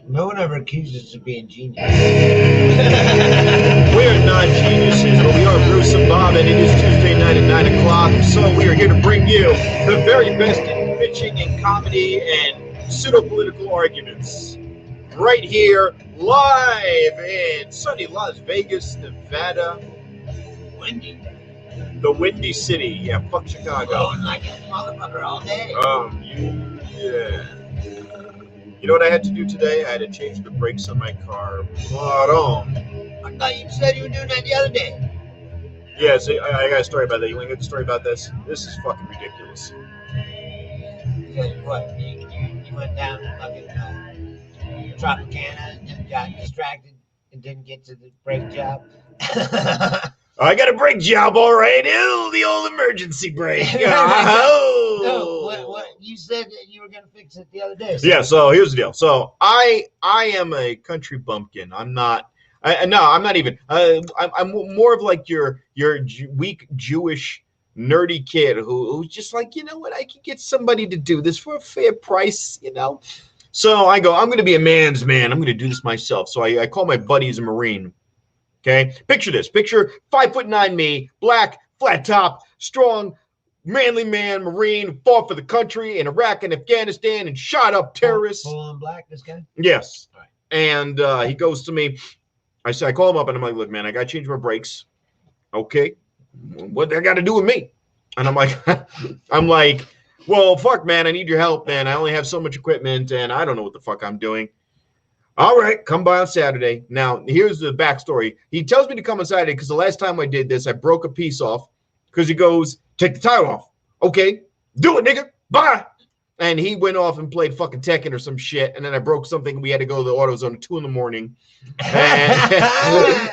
No one ever accuses us of being genius. We are not geniuses, but we are Bruce and Bob, and it is Tuesday night at 9 o'clock. So we are here to bring you the very best in pitching and comedy and pseudo-political arguments. Right here, live in sunny Las Vegas, Nevada. Windy. The Windy City. Yeah, fuck Chicago. Blowing like a motherfucker all day. Yeah. You know what I had to do today? I had to change the brakes on my car. I thought you said you were doing that the other day. Yeah, see, I got a story about that. You want to get the story about this? This is fucking ridiculous. What? You went down to fucking Tropicana and got distracted and didn't get to the brake job? I got a brake job, all right. Ew, the old emergency brake. Oh. No, what? You said that you were going to fix it the other day. So. Yeah, so here's the deal. So I am a country bumpkin. I'm not. No, I'm not even. I'm more of like your weak Jewish nerdy kid who's just like, you know what? I can get somebody to do this for a fair price, you know. So I go, I'm going to be a man's man. I'm going to do this myself. So I call my buddy as a Marine. Okay, picture this. Picture 5'9" me, black, flat top, strong, manly man, Marine, fought for the country in Iraq and Afghanistan and shot up terrorists. Full on black, this guy? Yes. Right. And he goes to me. I call him up and I'm like, look, man, I got to change my brakes. Okay. What I got to do with me? And I'm like, well, fuck, man, I need your help, man. I only have so much equipment and I don't know what the fuck I'm doing. All right, come by on Saturday. Now, here's the backstory. He tells me to come on Saturday because the last time I did this, I broke a piece off because he goes, take the tire off. Okay, do it, nigga. Bye. And he went off and played fucking Tekken or some shit. And then I broke something. We had to go to the AutoZone at 2 a.m.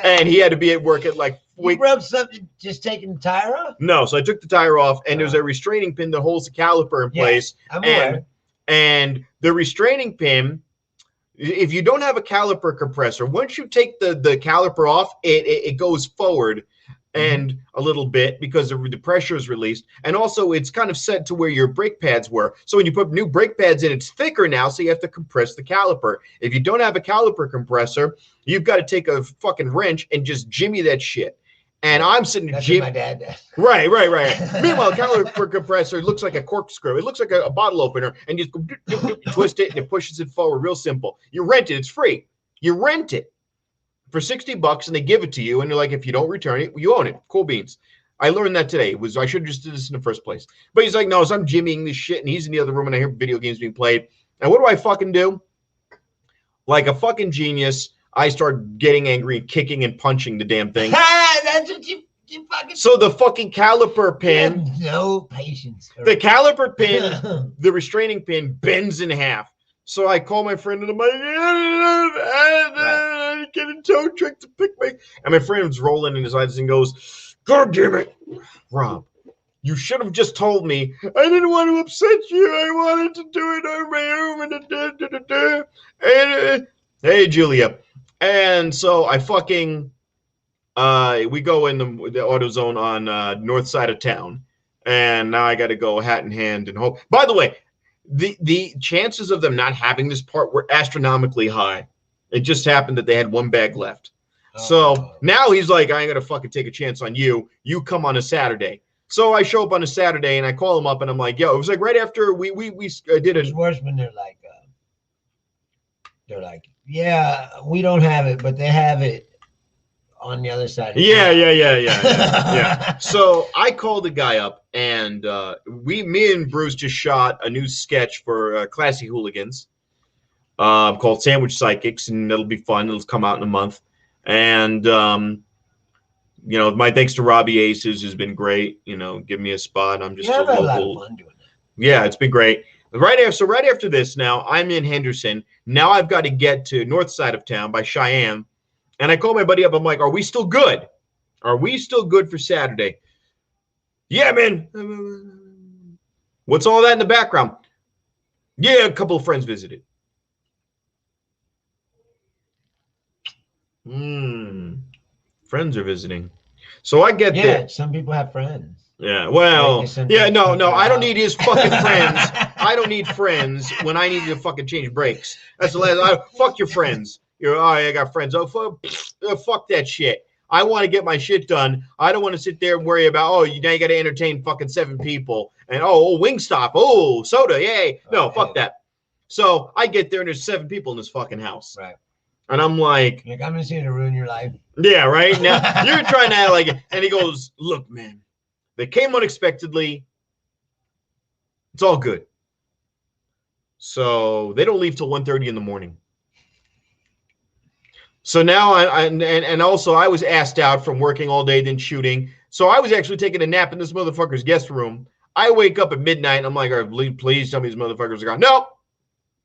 And he had to be at work at like. You broke something just taking the tire off? No, so I took the tire off, and there's a restraining pin that holds the caliper in place. I'm aware. And the restraining pin, if you don't have a caliper compressor, once you take the caliper off, it goes forward and a little bit because the pressure is released. And also it's kind of set to where your brake pads were. So when you put new brake pads in, it's thicker now, so you have to compress the caliper. If you don't have a caliper compressor, you've got to take a fucking wrench and just jimmy that shit. And I'm sitting there. That's what my dad does. Right. Meanwhile, caliper compressor looks like a corkscrew. It looks like a bottle opener, and you just go, twist it, and it pushes it forward. Real simple. You rent it. It's free. You rent it for $60, and they give it to you. And you're like, if you don't return it, you own it. Cool beans. I learned that today. I should have just did this in the first place. But he's like, no, so I'm jimmying this shit, and he's in the other room, and I hear video games being played. And what do I fucking do? Like a fucking genius, I start getting angry and kicking and punching the damn thing. That's what you fucking. So the fucking caliper pin. No patience. The caliper pin, the restraining pin bends in half. So I call my friend and I'm like, I get a tow truck to pick me. And my friend's rolling in his eyes and goes, God damn it, Rob. You should have just told me. I didn't want to upset you. I wanted to do it on my own. And hey, Julia. And so I fucking, we go in the AutoZone on north side of town. And now I got to go hat in hand and hope. By the way, the chances of them not having this part were astronomically high. It just happened that they had one bag left. So now he's like, I ain't going to fucking take a chance on you. You come on a Saturday. So I show up on a Saturday and I call him up and I'm like, yo, it was like right after we did it. It's worse when they're like, yeah, we don't have it, but they have it on the other side. Yeah. So I called the guy up and me and Bruce just shot a new sketch for Classy Hooligans called Sandwich Psychics, and it'll be fun. It'll come out in a month. And, you know, my thanks to Robbie Aces has been great. You know, give me a spot. I'm just a local. A lot of fun doing that. Yeah, it's been great. Right after this, now I'm in Henderson. Now I've got to get to north side of town by Cheyenne. And I call my buddy up. I'm like, are we still good? Are we still good for Saturday? Yeah, man. What's all that in the background? Yeah, a couple of friends visited. Friends are visiting. So I get there. Some people have friends. Yeah, well, yeah, no, I don't need his fucking friends. I don't need friends when I need to fucking change brakes. That's the last. Fuck your friends. You're, oh, I got friends. Oh, fuck that shit. I want to get my shit done. I don't want to sit there and worry about, oh, now you got to entertain fucking 7 people. And, Wingstop. Oh, soda. Yay. No, fuck that. So I get there and there's 7 people in this fucking house. Right. And I'm like, I'm just here to ruin your life. Yeah, right? Now, you're trying to act like it. And he goes, look, man, they came unexpectedly. It's all good. So they don't leave till 1:30 in the morning. So now and also I was asked out from working all day, then shooting. So I was actually taking a nap in this motherfucker's guest room. I wake up at midnight and I'm like, all right, please tell me these motherfuckers are gone. No,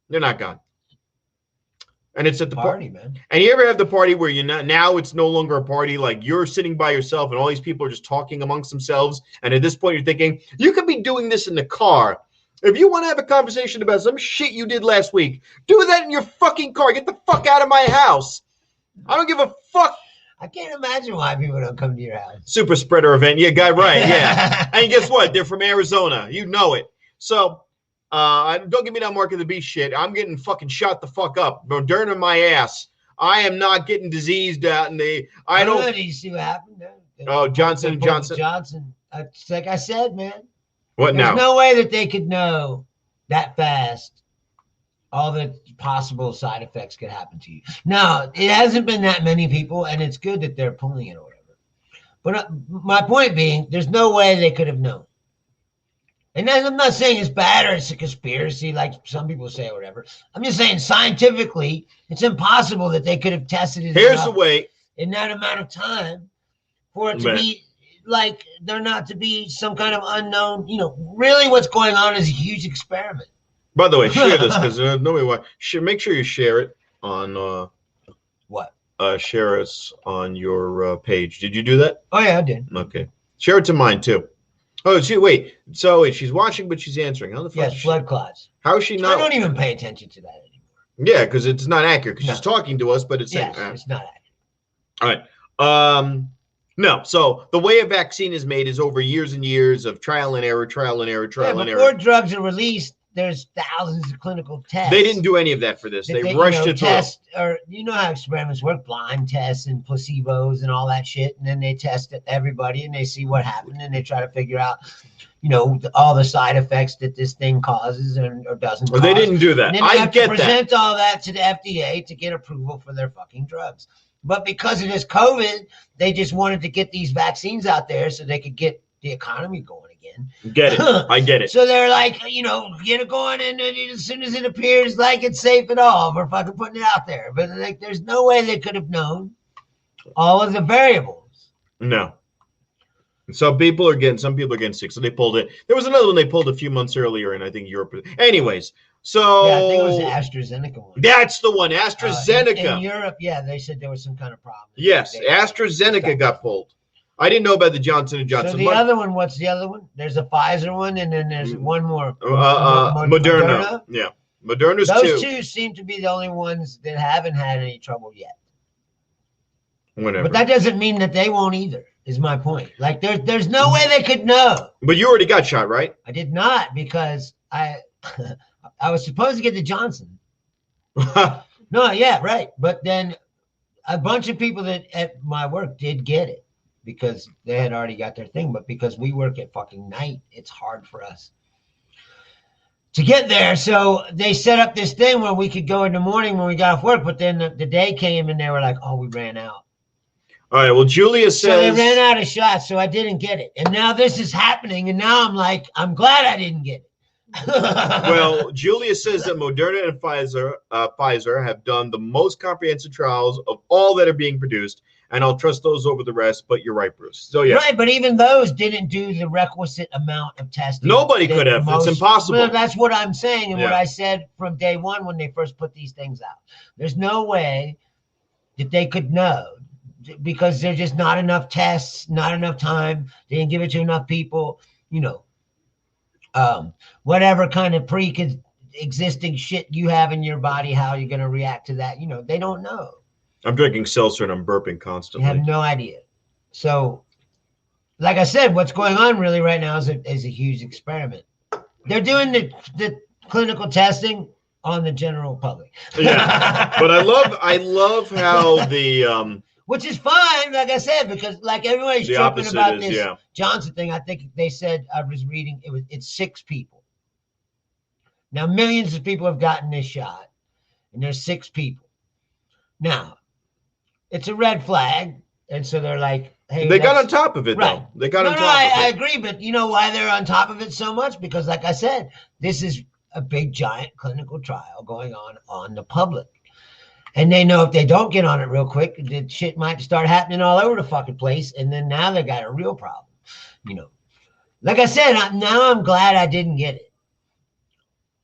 they're not gone. And it's at the party, man. And you ever have the party where now it's no longer a party, like you're sitting by yourself and all these people are just talking amongst themselves. And at this point, you're thinking, you could be doing this in the car. If you want to have a conversation about some shit you did last week, do that in your fucking car. Get the fuck out of my house. I don't give a fuck. I can't imagine why people don't come to your house. Super spreader event. Yeah, guy, right. Yeah. And guess what? They're from Arizona. You know it. So don't give me that Mark of the Beast shit. I'm getting fucking shot the fuck up. Moderna my ass. I am not getting diseased out in the. I don't. Did you see what happened? Johnson. It's like I said, man. What now? There's no way that they could know that fast all the possible side effects could happen to you. Now, it hasn't been that many people, and it's good that they're pulling it or whatever. But my point being, there's no way they could have known. And I'm not saying it's bad or it's a conspiracy like some people say or whatever. I'm just saying scientifically, it's impossible that they could have tested it. Here's the way. In that amount of time for it to be like there not to be some kind of unknown, really what's going on is a huge experiment. By the way, share this because nobody watch. Make sure you share it on what? Share us on your page. Did you do that? Oh yeah, I did. Okay, share it to mine too. Oh, wait. So wait, she's watching, but she's answering. How the fuck? Yes, blood clots. How is she not? I don't even pay attention to that anymore. Yeah, because it's not accurate. Because she's talking to us, but it's it's not accurate. All right. No. So the way a vaccine is made is over years and years of trial and error. Before drugs are released, there's thousands of clinical tests. They didn't do any of that for this. They rushed it test, or how experiments work, blind tests and placebos and all that shit. And then they test everybody and they see what happened and they try to figure out, all the side effects that this thing causes or doesn't. Well, they didn't do that. And then they have to present all that to the FDA to get approval for their fucking drugs. But because of this COVID, they just wanted to get these vaccines out there so they could get the economy going again. Get it. I get it. So they're like, get it going, and as soon as it appears like it's safe at all, we're fucking putting it out there. But like, there's no way they could have known all of the variables. No. Some people are getting sick, so they pulled it. There was another one they pulled a few months earlier, and I think Europe. Anyways, so yeah, I think it was the AstraZeneca one. That's the one, AstraZeneca. In Europe, yeah, they said there was some kind of problem. Yes, AstraZeneca got pulled. I didn't know about the Johnson & Johnson. So the other one, what's the other one? There's a Pfizer one, and then there's one more. Moderna. Yeah, Moderna's Those two seem to be the only ones that haven't had any trouble yet. Whatever. But that doesn't mean that they won't either, is my point. Like, there's no way they could know. But you already got shot, right? I did not, because I was supposed to get the Johnson. No, yeah, right. But then a bunch of people that at my work did get it because they had already got their thing. But because we work at fucking night, it's hard for us to get there. So they set up this thing where we could go in the morning when we got off work. But then the day came and they were like, oh, we ran out. All right. Well, Julia says. So they ran out of shots, so I didn't get it. And now this is happening. And now I'm like, I'm glad I didn't get it. Well, Julia says that Moderna and Pfizer have done the most comprehensive trials of all that are being produced, and I'll trust those over the rest. But you're right, Bruce. So yeah, right. But even those didn't do the requisite amount of testing. Nobody could have. It's impossible. Well, that's what I'm saying, and what I said from day one when they first put these things out. There's no way that they could know, because there's just not enough tests, not enough time. They didn't give it to enough people. Whatever kind of pre-existing shit you have in your body, how you're going to react to that. They don't know. I'm drinking seltzer and I'm burping constantly. You have no idea. So, like I said, what's going on really right now is a huge experiment. They're doing the clinical testing on the general public. Yeah, but I love how the which is fine, like I said, because like everybody's the tripping opposite about is, this yeah. Johnson thing. I think they said, I was reading, it's 6 people. Now millions of people have gotten this shot, and there's 6 people. Now it's a red flag, and so they're like, hey, they got on top of it, right. though. They got no, on no, top of it. I agree, but you know why they're on top of it so much? Because, like I said, this is a big, giant clinical trial going on the public. And they know if they don't get on it real quick, the shit might start happening all over the fucking place. And then now they got a real problem. You know, like I said, now I'm glad I didn't get it.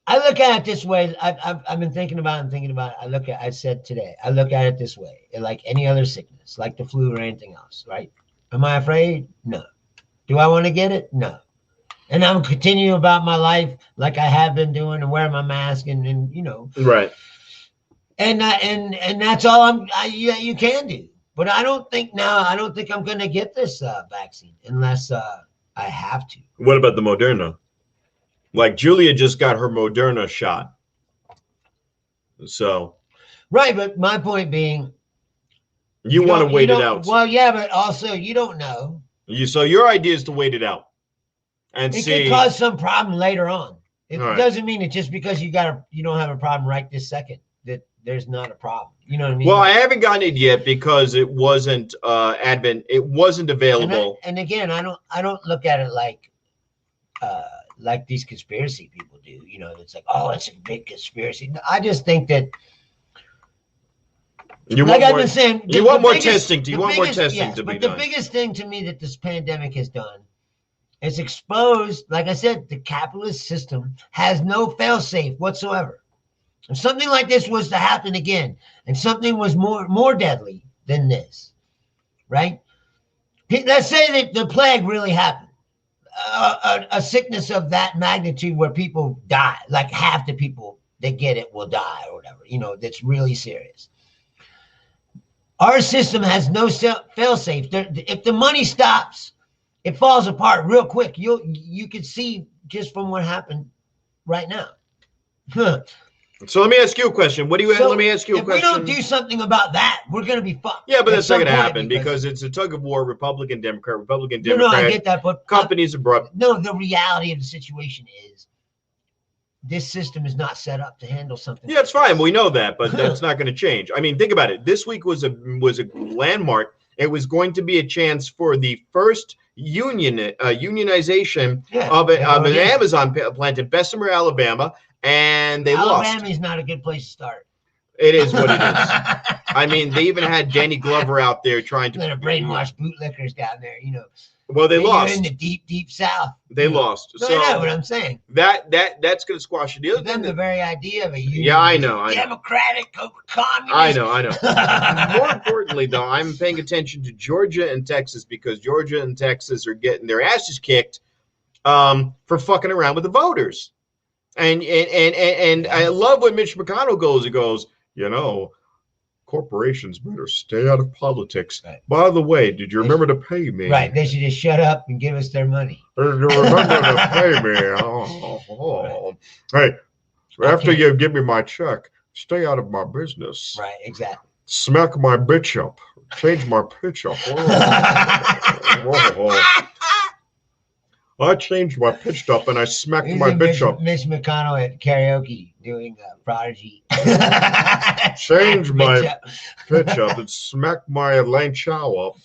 I look at it this way. I've been thinking about it. I said today, I look at it this way, like any other sickness, like the flu or anything else, right? Am I afraid? No. Do I want to get it? No. And I'm continuing about my life like I have been doing and wearing my mask and you know. Right. And that's all you can do. But I don't think I'm going to get this vaccine unless I have to. What about the Moderna? Like Julia just got her Moderna shot. So. Right, but my point being. You want to wait it out. Well, yeah, but also you don't know. So your idea is to wait it out. And it see. It could cause some problem later on. It right. doesn't mean that just because you don't have a problem right this second that there's not a problem. You know what I mean? Well, I haven't gotten it yet because it wasn't it wasn't available. And again, I don't look at it like these conspiracy people do. You know, it's like, oh, it's a big conspiracy. I just think that I've been saying, you want more testing to be done. But the biggest thing to me that this pandemic has done is exposed, like I said, the capitalist system has no fail-safe whatsoever. If something like this was to happen again, and something was more deadly than this, right? Let's say that the plague really happened, a sickness of that magnitude where people die, like half the people that get it will die or whatever. You know, that's really serious. Our system has no fail-safe. If the money stops, it falls apart real quick. You can see just from what happened right now. So let me ask you a question. Let me ask you a question. If we don't do something about that, we're going to be fucked. Yeah, but that's not going to happen because it's a tug of war, Republican, Democrat. No, I get that, but companies are brought. No, the reality of the situation is this system is not set up to handle something. Yeah, it's fine. We know that, but that's not going to change. I mean, think about it. This week was a landmark. It was going to be a chance for the first unionization of an Amazon plant in Bessemer, Alabama, and they lost. Alabama's not a good place to start. It is what it is. I mean, they even had Danny Glover out there trying to brainwash bootlickers down there, you know. Well, they lost. You're in the deep, deep South. They lost. So I know what I'm saying. That's going to squash it. The very idea of a union. Yeah, I know. Democratic communist. I know. More importantly, though, I'm paying attention to Georgia and Texas because Georgia and Texas are getting their asses kicked for fucking around with the voters. And I love when Mitch McConnell goes, you know, corporations better stay out of politics. Right. By the way, did you remember to pay me? Right. They should just shut up and give us their money. Did you remember to pay me? Right. Hey, after you give me my check, stay out of my business. Right, exactly. Smack my bitch up. Change my pitch up. I changed my pitch up and I smacked my bitch up. Mitch McConnell at karaoke doing Prodigy. Change my pitch up and smack my Elaine Chow up.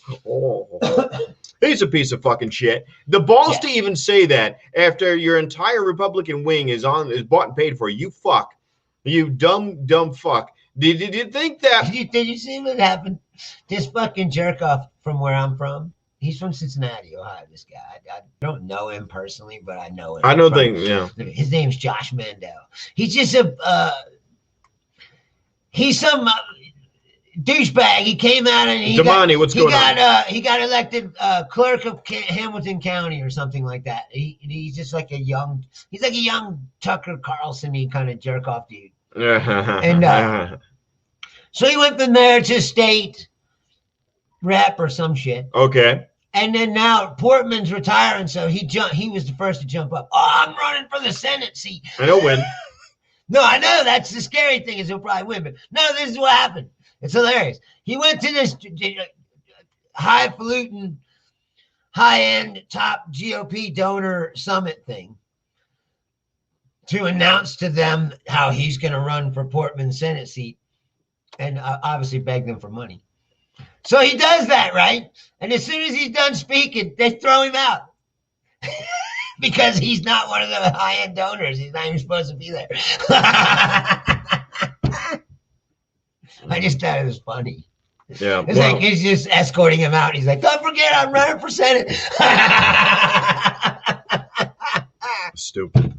He's a piece of fucking shit. The balls to even say that after your entire Republican wing is bought and paid for. You fuck. You dumb fuck. Did you think that? Did you see what happened? This fucking jerk off from where I'm from. He's from Cincinnati, Ohio, this guy. I don't know him personally, but I know him. I know things, yeah. His name's Josh Mandel. He's just he's some douchebag. He came out and he got elected clerk of Hamilton County or something like that. He's just like a young Tucker Carlson-y kind of jerk off dude. And so he went from there to state rep or some shit. Okay. And then now Portman's retiring, so he was the first to jump up. Oh, I'm running for the Senate seat. And he'll win. No, I know that's the scary thing is he'll probably win, but no, this is what happened. It's hilarious. He went to this highfalutin, high-end, top GOP donor summit thing to announce to them how he's going to run for Portman Senate seat and obviously beg them for money. So he does that, right? And as soon as he's done speaking, they throw him out. Because he's not one of the high-end donors. He's not even supposed to be there. I just thought it was funny. Yeah. It's like he's just escorting him out. He's like, don't forget I'm running for Senate. Stupid.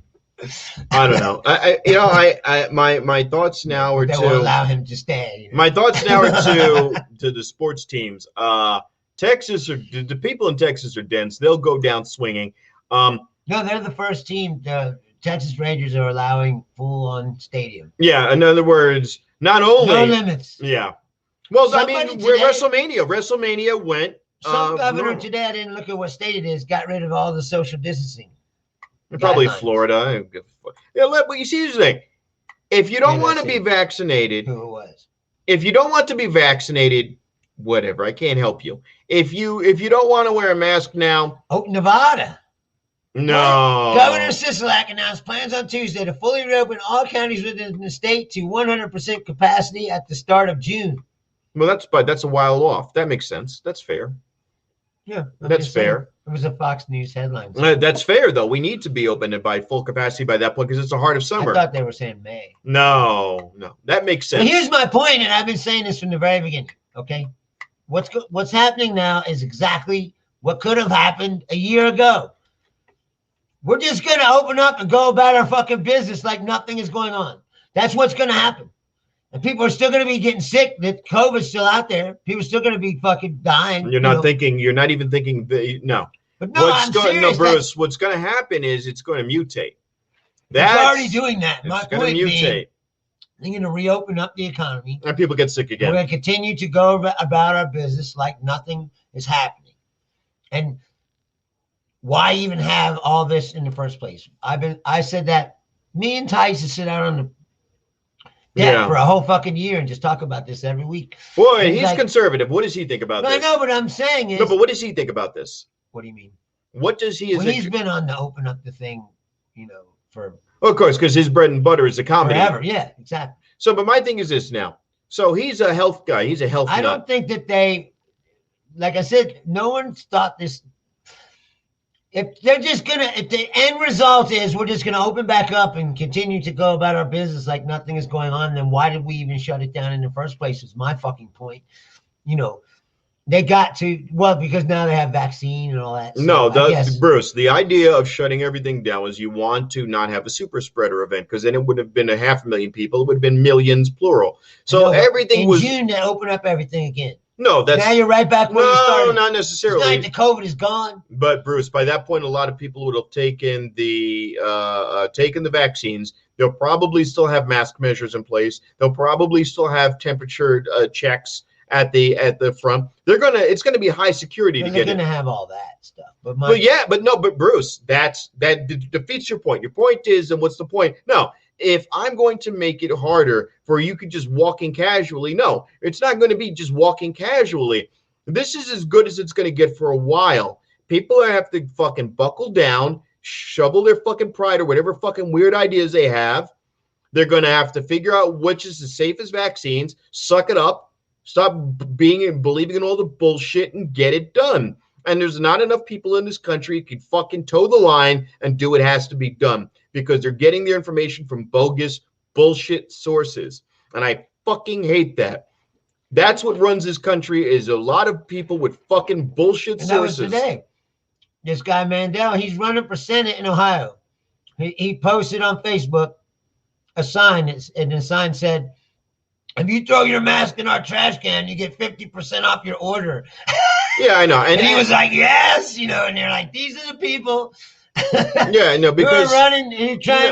I don't know. My thoughts now are they to won't allow him to stay. My thoughts now are to the sports teams. Texas the people in Texas are dense. They'll go down swinging. No, they're the first team. The Texas Rangers are allowing full-on stadium. Yeah, in other words, not only no limits. Yeah. Well, Somebody I mean, today, WrestleMania went. Some governor today, I didn't look at what state it is, got rid of all the social distancing. Probably guidelines. Florida. Yeah, but you see, here's the thing: if you don't want to be vaccinated, who it was? If you don't want to be vaccinated, whatever. I can't help you. If you don't want to wear a mask now, Nevada. No. Governor Sisolak announced plans on Tuesday to fully reopen all counties within the state to 100% capacity at the start of June. Well, that's a while off. That makes sense. That's fair. Yeah, that's fair. It was a Fox News headline. That's fair, though. We need to be open by full capacity by that point because it's the heart of summer. I thought they were saying May. No, that makes sense. But here's my point, and I've been saying this from the very beginning. Okay, what's happening now is exactly what could have happened a year ago. We're just going to open up and go about our fucking business like nothing is going on. That's what's going to happen. And people are still going to be getting sick. That COVID's still out there. People are still going to be fucking dying. You're not thinking. You're not even thinking. No. But no, I'm serious. No, Bruce. What's going to happen is it's going to mutate. It's already doing that. My point being, they're going to reopen up the economy. And people get sick again. We're going to continue to go about our business like nothing is happening. And why even have all this in the first place? I said that me and Ty used to sit out on the deck for a whole fucking year and just talk about this every week. Boy, he's like, conservative. What does he think about this? I know, but I'm saying is. No, but what does he think about this? What do you mean? What does he? He's been on to open up the thing, for. Of course, because his bread and butter is a comedy. Forever, yeah, exactly. So, but my thing is this now. So he's a health guy. He's a health nut. I don't think that like I said, no one's thought this. If the end result is we're just gonna open back up and continue to go about our business like nothing is going on, then why did we even shut it down in the first place? Is my fucking point. They got to because now they have vaccine and all that. So no, Bruce, the idea of shutting everything down is you want to not have a super spreader event because then it would have been 500,000 people. It would have been millions, plural. So everything was in June to open up everything again. No, that's now you're right back where you started. No, not necessarily. It's not the COVID is gone. But Bruce, by that point, a lot of people would have taken the vaccines. They'll probably still have mask measures in place. They'll probably still have temperature checks at the front. It's gonna be high security to get it. They're gonna have all that stuff. But Bruce, that defeats your point. Your point is, and what's the point? No. If I'm going to make it harder for you could just walk in casually, no, it's not going to be just walking casually. This is as good as it's going to get for a while. People have to fucking buckle down, shovel their fucking pride or whatever fucking weird ideas they have. They're going to have to figure out which is the safest vaccines, suck it up, stop being and believing in all the bullshit and get it done. And there's not enough people in this country who can fucking toe the line and do what has to be done because they're getting their information from bogus bullshit sources. And I fucking hate that. That's what runs this country is a lot of people with fucking bullshit sources. That was today. This guy Mandel, he's running for Senate in Ohio. He posted on Facebook a sign, and the sign said, if you throw your mask in our trash can, you get 50% off your order. Yeah, I know. And he was like, yes, and they're like, these are the people. Yeah, I know, because trying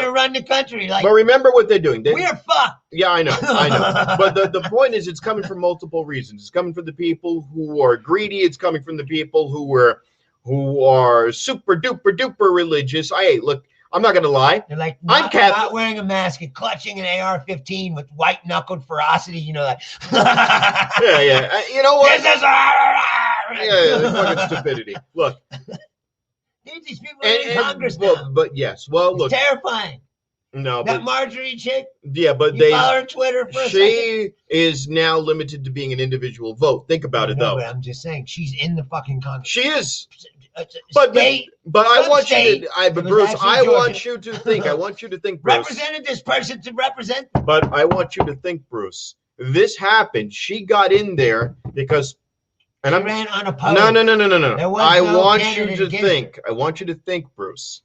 to run the country. Like, but remember what they're doing. We're fucked. Yeah, I know. But the point is, it's coming from multiple reasons. It's coming from the people who are greedy. It's coming from the people who are super duper duper religious. Look, I'm not gonna lie. They're like I'm Catholic. not wearing a mask and clutching an AR-15 with white knuckled ferocity. You know, like Yeah. You know what? This is Yeah, fucking stupidity. Look, dude, these people are in Congress now. but yes, well, It's look, terrifying. no, That but Marjorie chick. yeah, but You follow her Twitter for a second. she is now limited to being an individual vote. Think about it, though. But I'm just saying, she's in the fucking Congress. She is. But I want you to, it was Bruce, actually I want Georgia. you to think. I want you to think, Bruce. represented this person to represent. But I want you to think, Bruce. This happened. She got in there because, and She I'm ran unopposed. no. There was I no want you candidate to against think. her. I want you to think, Bruce.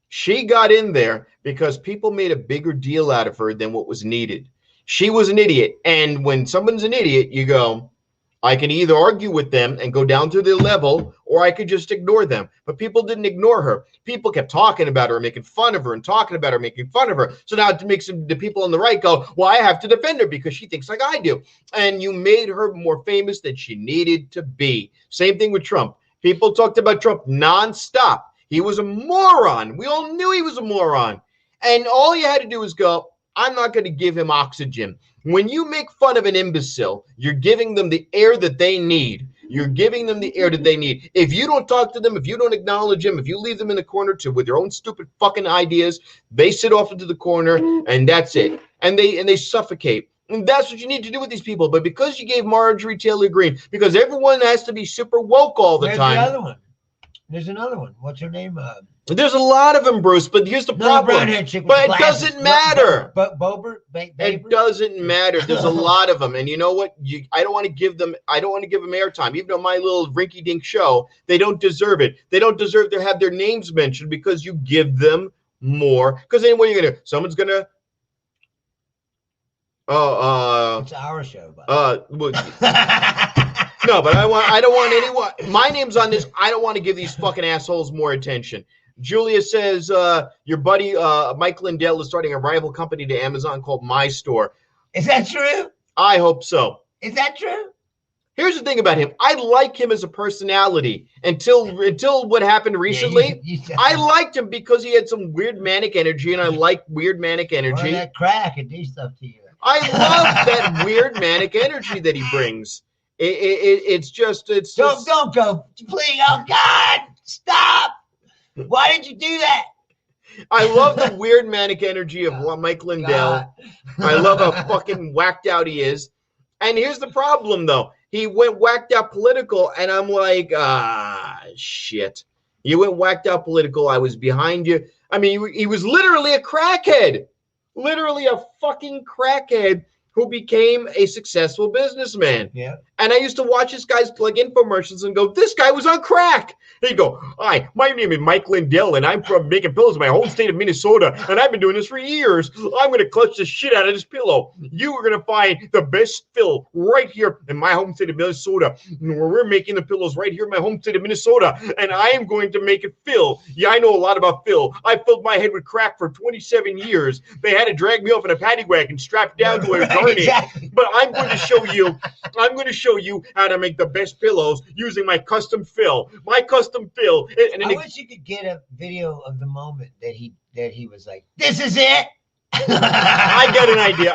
She got in there because people made a bigger deal out of her than what was needed. She was an idiot. And when someone's an idiot, you go, I can either argue with them and go down to their level, or I could just ignore them. But people didn't ignore her. People kept talking about her, making fun of her, and talking about her, making fun of her. So now it makes the people on the right go, well, I have to defend her because she thinks like I do. And you made her more famous than she needed to be. Same thing with Trump. People talked about Trump nonstop. He was a moron. We all knew he was a moron. And all you had to do was go, I'm not going to give him oxygen. When you make fun of an imbecile, you're giving them the air that they need. You're giving them the air that they need. If you don't talk to them, if you don't acknowledge them, if you leave them in the corner with their own stupid fucking ideas, they sit off into the corner and that's it. And they suffocate. And that's what you need to do with these people. But because you gave Marjorie Taylor Greene, because everyone has to be super woke all the time. There's the other one. There's another one. What's her name? There's a lot of them, Bruce, but here's the problem. Brown-haired chick with But the it glasses. doesn't matter. But Bober? It doesn't matter. There's a lot of them, and you know what? I don't want to give them airtime. Even though my little rinky-dink show, they don't deserve it. They don't deserve to have their names mentioned because you give them more. Because then what are you gonna do? Someone's gonna. It's our show. No, but I don't want anyone. My name's on this. I don't want to give these fucking assholes more attention. Julia says your buddy Mike Lindell is starting a rival company to Amazon called My Store. Is that true? I hope so. Is that true? Here's the thing about him. I like him as a personality until what happened recently. Yeah, I liked him because he had some weird manic energy, and I like weird manic energy. Or that crack and do stuff to you. I love that weird manic energy that he brings. It's just Don't go, please. Oh God, stop! Why did you do that? I love the weird manic energy of Mike Lindell. I love how fucking whacked out he is. And here's the problem, though. He went whacked out political, and I'm like, shit. You went whacked out political. I was behind you. I mean, he was literally a crackhead. Literally a fucking crackhead who became a successful businessman. Yeah. And I used to watch this guy's plug infomercials and go, this guy was on crack. He'd go, hi, my name is Mike Lindell, and I'm from making pillows in my home state of Minnesota, and I've been doing this for years. I'm going to clutch the shit out of this pillow. You are going to find the best fill right here in my home state of Minnesota, where we're making the pillows right here in my home state of Minnesota, and I am going to make it fill. Yeah, I know a lot about fill. I filled my head with crack for 27 years. They had to drag me off in a paddy wagon strapped down to a gurney. Exactly. But I'm going to show you how to make the best pillows using my custom fill. My custom fill. I wish you could get a video of the moment that he was like, "This is it." I got an idea.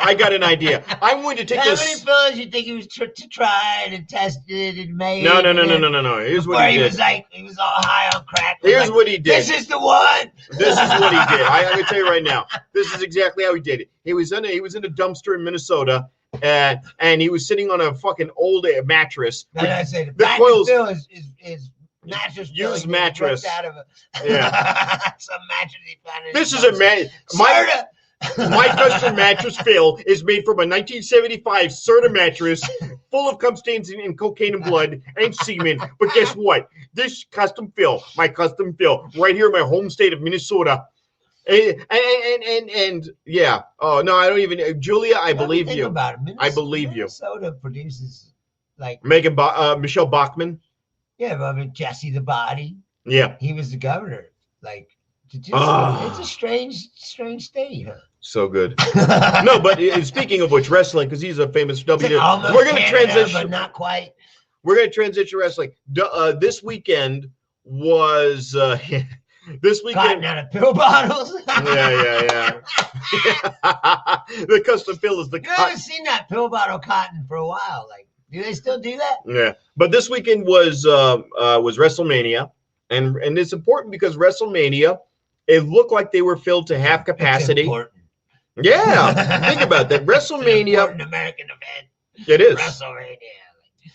I'm going to take How this. many films you think he was tried and tested and made? No. Here's what he did. He was all high on crack. Here's what he did. This is the one. This is what he did. I'm going to tell you right now. This is exactly how he did it. He was in a dumpster in Minnesota, and he was sitting on a fucking old mattress. And I said, the coils is mattress. Used mattress. Out of Yeah. Some mattress he found in This is a man. My custom mattress fill is made from a 1975 Serta mattress full of cum stains and cocaine and blood and semen. But guess what? This custom fill, my custom fill, right here in my home state of Minnesota. And yeah. Oh no, I don't even. Julia, I believe you. I believe you. Minnesota produces like Michelle Bachmann. Yeah, I mean Jesse the Body. Yeah, he was the governor. Like, it's a strange state, huh? So good. No, but speaking of which, wrestling, because he's a famous WWE. We're going to transition, but not quite. We're going to transition wrestling. This weekend was This Cotton weekend, out of pill bottles. yeah. The custom pill is the I cotton. haven't seen that pill bottle cotton for a while. Like, do they still do that? Yeah, but this weekend was WrestleMania, and it's important because WrestleMania, it looked like they were filled to half capacity. It's important. Yeah, think about that. It's an WrestleMania, important American event. it is. WrestleMania.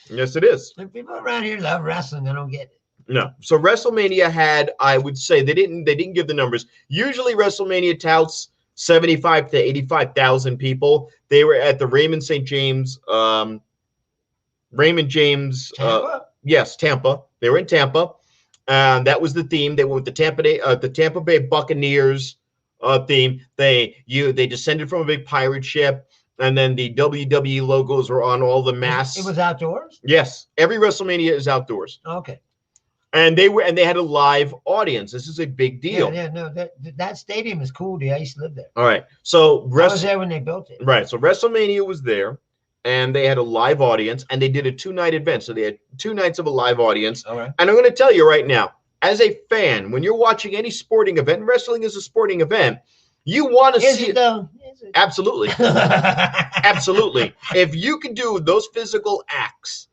Yes, it is. When people around here love wrestling, I don't get it. No, so WrestleMania had, I would say, they didn't give the numbers. Usually, WrestleMania touts 75 to 85,000 people. They were at the Raymond James. Tampa? Yes, Tampa. They were in Tampa. That was the theme. They went with the Tampa Bay Buccaneers theme. They descended from a big pirate ship, and then the WWE logos were on all the masks. It was outdoors? Yes, every WrestleMania is outdoors. Okay. And they had a live audience. This is a big deal. Yeah, no, that stadium is cool, dude. I used to live there. All right. So I was there when they built it. Right. So WrestleMania was there, and they had a live audience, and they did a 2-night event. So they had 2 nights of a live audience. All right. And I'm going to tell you right now, as a fan, when you're watching any sporting event, wrestling is a sporting event, you want to see it though? Is it? Absolutely. Absolutely. If you can do those physical acts.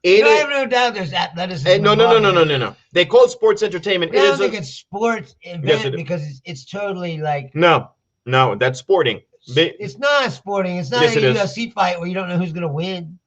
I have no doubt there's athleticism. No. They call it sports entertainment. I don't think it's sports event because it's totally like. No, that's sporting. It's not sporting. It's not a UFC fight where you don't know who's going to win.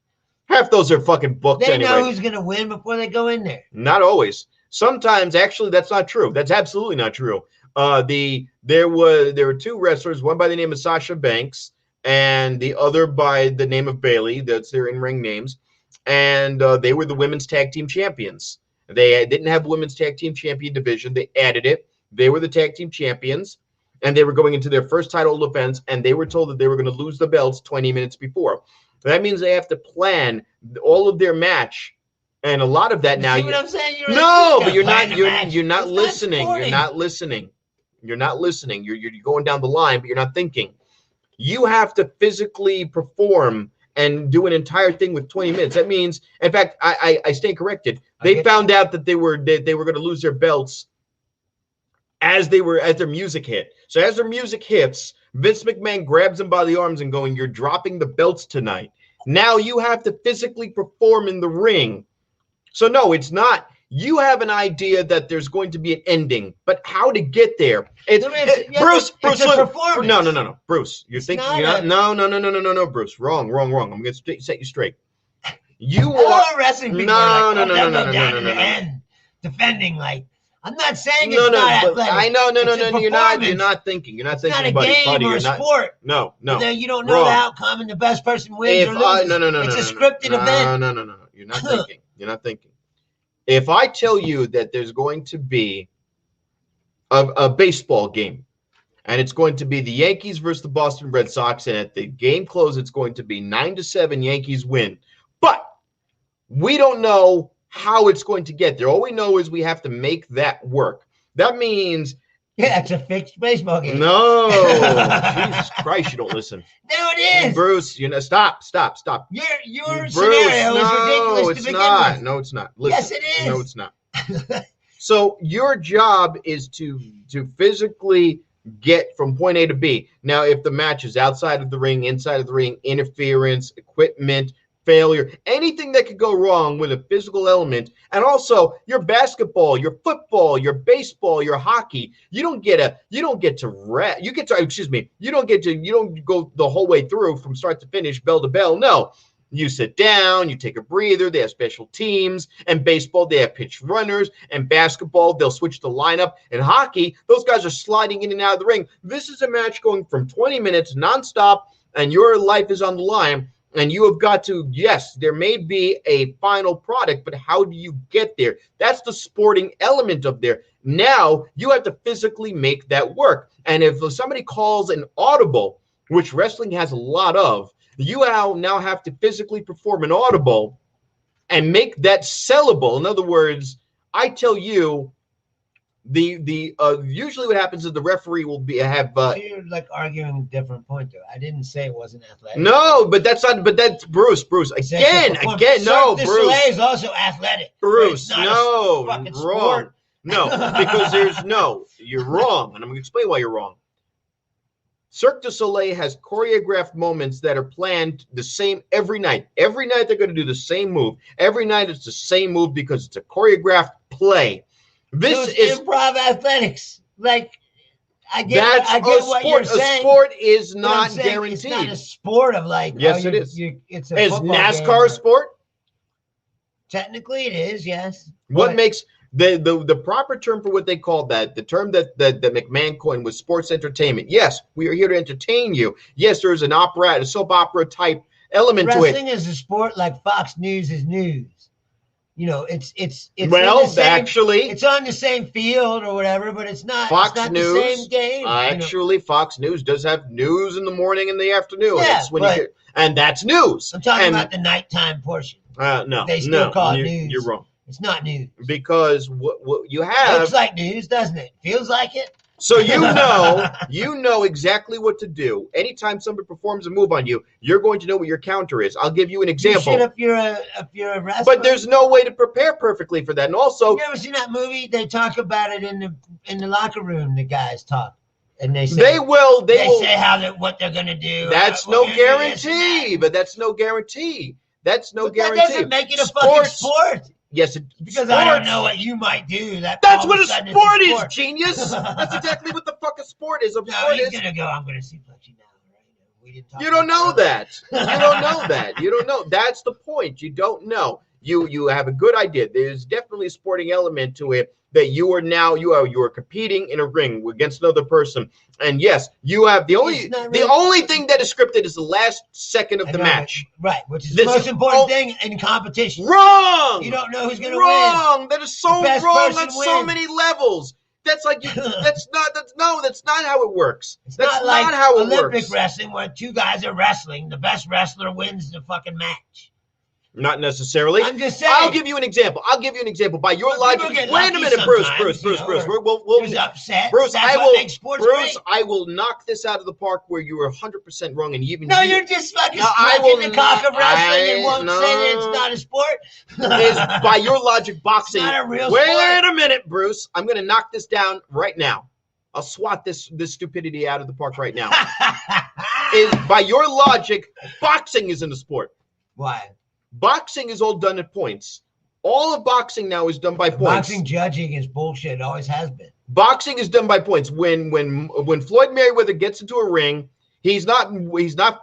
Half those are fucking booked They anyway. know who's going to win before they go in there. Not always. Sometimes, actually, that's not true. That's absolutely not true. There were 2 wrestlers, one by the name of Sasha Banks and the other by the name of Bailey. That's their in-ring names. And they were the women's tag team champions. They didn't have women's tag team champion division. They added it. They were the tag team champions, and they were going into their first title defense, and they were told that they were going to lose the belts 20 minutes before. That means they have to plan all of their match, and a lot of that now. See what I'm saying? But you're not. You're not listening. You're not listening. You're not listening. You're going down the line, but you're not thinking. You have to physically perform and do an entire thing with 20 minutes. That means, in fact, I stand corrected. They found out that they were going to lose their belts as their music hit. So as their music hits, Vince McMahon grabs them by the arms and going, "You're dropping the belts tonight." Now you have to physically perform in the ring. So no, it's not. You have an idea that there's going to be an ending, but how to get there? Bruce, no. Bruce, you're thinking. No, Bruce, wrong. I'm going to set you straight. You are wrestling people. No. Defending like. I'm not saying it's not athletic. I know, no. You're not thinking. You're not thinking. It's not a game or a sport. No. You don't know the outcome, and the best person wins or loses. No. It's a scripted event. No. You're not thinking. You're not thinking. If I tell you that there's going to be a baseball game, and it's going to be the Yankees versus the Boston Red Sox, and at the game close, it's going to be 9-7, Yankees win. But we don't know how it's going to get there. All we know is we have to make that work. That means... Yeah, it's a fixed baseball game. No. Jesus Christ, you don't listen. No, it is. Bruce, stop. Your scenario is ridiculous to begin with. No, it's not. Listen. Yes, it is. No, it's not. So your job is to physically get from point A to B. Now, if the match is outside of the ring, inside of the ring, interference, equipment, failure, anything that could go wrong with a physical element, and also your basketball, your football, your baseball, your hockey, you don't go the whole way through from start to finish, bell to bell. No, you sit down, you take a breather. They have special teams. And baseball, they have pitch runners. And basketball, they'll switch the lineup. And hockey, those guys are sliding in and out of the ring. This is a match going from 20 minutes nonstop, and your life is on the line. And you have got to, yes, there may be a final product, but how do you get there? That's the sporting element of there. Now you have to physically make that work. And if somebody calls an audible, which wrestling has a lot of, you now have to physically perform an audible and make that sellable. In other words, I tell you, usually what happens is the referee will you're like arguing a different point though. I didn't say it wasn't athletic. No, but that's Bruce again. No, Bruce Soleil is also athletic. Bruce, no, wrong. Sport. No, because you're wrong, and I'm going to explain why you're wrong. Cirque du Soleil has choreographed moments that are planned the same every night. Every night they're going to do the same move. Every night it's the same move because it's a choreographed play. This is improv athletics. Like, I get what you're saying. A sport is not guaranteed. It's not a sport of like. Yes, it is. It's is NASCAR a sport? Technically, it is. Yes. What makes the proper term for what they called that, the term that McMahon coined was sports entertainment. Yes, we are here to entertain you. Yes, there's an opera, a soap opera type element to it. Wrestling is a sport like Fox News is news. You know, it's actually, it's on the same field or whatever, but it's not. Fox it's not News, the same game. Actually, Fox News does have news in the morning and the afternoon. Yeah, and that's news. I'm talking about the nighttime portion. No, they still call it news. You're wrong. It's not news because what you have looks like news, doesn't it? Feels like it. So you know exactly what to do. Anytime somebody performs a move on you, you're going to know what your counter is. I'll give you an example. If you're a wrestler. But there's no way to prepare perfectly for that. And also, you ever seen that movie? They talk about it in the locker room. The guys talk, and they say they will say what they're gonna do. That's no guarantee. But that's no guarantee. That's no guarantee. That doesn't make it a fucking sport. Yes, because I don't know what you might do. That's what a sport is, genius. That's exactly what the fuck a sport is. He's gonna go. I'm gonna suplex you now. Right? We didn't talk. You don't know that. You don't know that. You don't know. That's the point. You don't know. You have a good idea. There's definitely a sporting element to it that you are competing in a ring against another person. And yes, you have the only thing that is scripted is the last second of the match. Right, which is the most important thing in competition. Wrong! You don't know who's going to win. Wrong! That is so wrong on so many levels. That's like that's not how it works. It's that's not like how it Olympic works. Wrestling where two guys are wrestling. The best wrestler wins the fucking match. Not necessarily. I'm just saying. I'll give you an example. By your logic. Wait a minute, Bruce. We'll upset. Bruce, I will knock this out of the park where you are 100% wrong, and even you're just fucking smoking the cock of wrestling and won't say that it's not a sport. By your logic, boxing. It's not a real sport. Wait a minute, Bruce. I'm going to knock this down right now. I'll swat this stupidity out of the park right now. By your logic, boxing isn't a sport. Why? Boxing is all done at points. All of boxing now is done by points. Boxing judging is bullshit. It always has been. Boxing is done by points. When Floyd Mayweather gets into a ring, he's not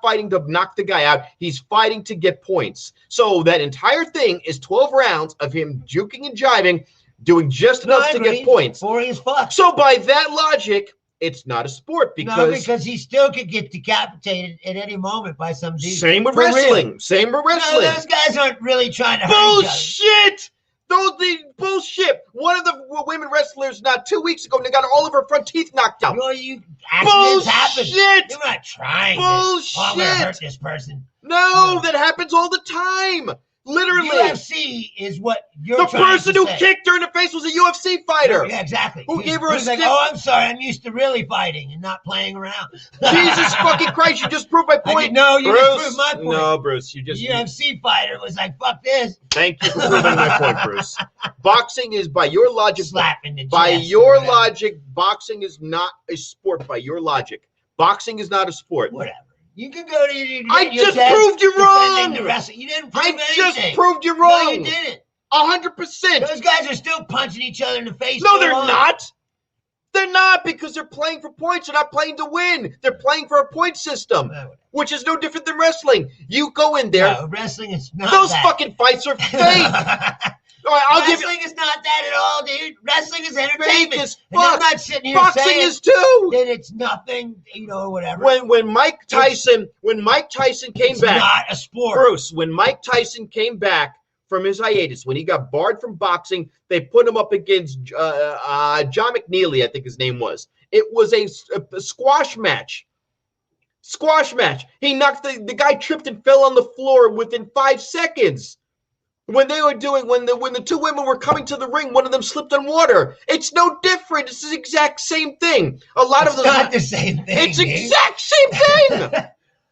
fighting to knock the guy out. He's fighting to get points. So that entire thing is 12 rounds of him juking and jiving, doing just enough to get points. Boring as fuck. So by that logic, it's not a sport because he still could get decapitated at any moment by some dude. Same with wrestling. No, those guys aren't really trying to bullshit. Bullshit. One of the women wrestlers not 2 weeks ago, they got all of her front teeth knocked out. Accidents happen. Bullshit. You're not trying. Bullshit. I'm gonna hurt this person. No, that happens all the time. Literally. UFC is what you're trying to say. The person who kicked her in the face was a UFC fighter. Yeah, exactly. Who gave her a stick. Like, I'm sorry, I'm used to really fighting and not playing around. Jesus fucking Christ, you just proved my point. No, you just proved my point. No, Bruce, you just... The UFC fighter was like, fuck this. Thank you for proving my point, Bruce. Boxing is, by your logic... Slapping the chest. By your logic, boxing is not a sport, by your logic. Boxing is not a sport. Whatever. You can go to I just proved you wrong. You didn't prove anything. I just proved you wrong. No, you didn't. 100%. Those guys are still punching each other in the face. No, they're not. They're not because they're playing for points. They're not playing to win. They're playing for a point system, which is no different than wrestling. You go in there. No, wrestling is not Those that. fucking fights are fake. All right, wrestling is not that at all, dude. Wrestling is entertainment. As and I'm not sitting here Boxing saying is too. That it's nothing, whatever. When Mike Tyson came back, not a sport. Bruce, when Mike Tyson came back from his hiatus, when he got barred from boxing, they put him up against John McNeely, I think his name was. It was a squash match. He knocked the guy tripped and fell on the floor within 5 seconds. When the two women were coming to the ring, one of them slipped on water. It's no different. It's the exact same thing. It's not the same thing. It's the exact same thing.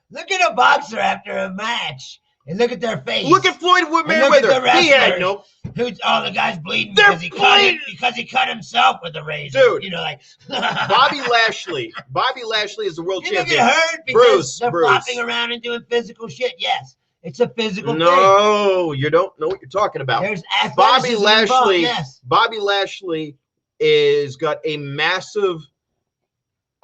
Look at a boxer after a match and look at their face. Look at Floyd Mayweather. Who's the guy's bleeding They're because he cut himself with a razor. Dude. You know, like Bobby Lashley is the world you don't champion. get hurt because they're flopping around and doing physical shit. Yes, it's a physical thing. No, you don't know what you're talking about. There's athleticism involved, yes. Bobby Lashley is got a massive.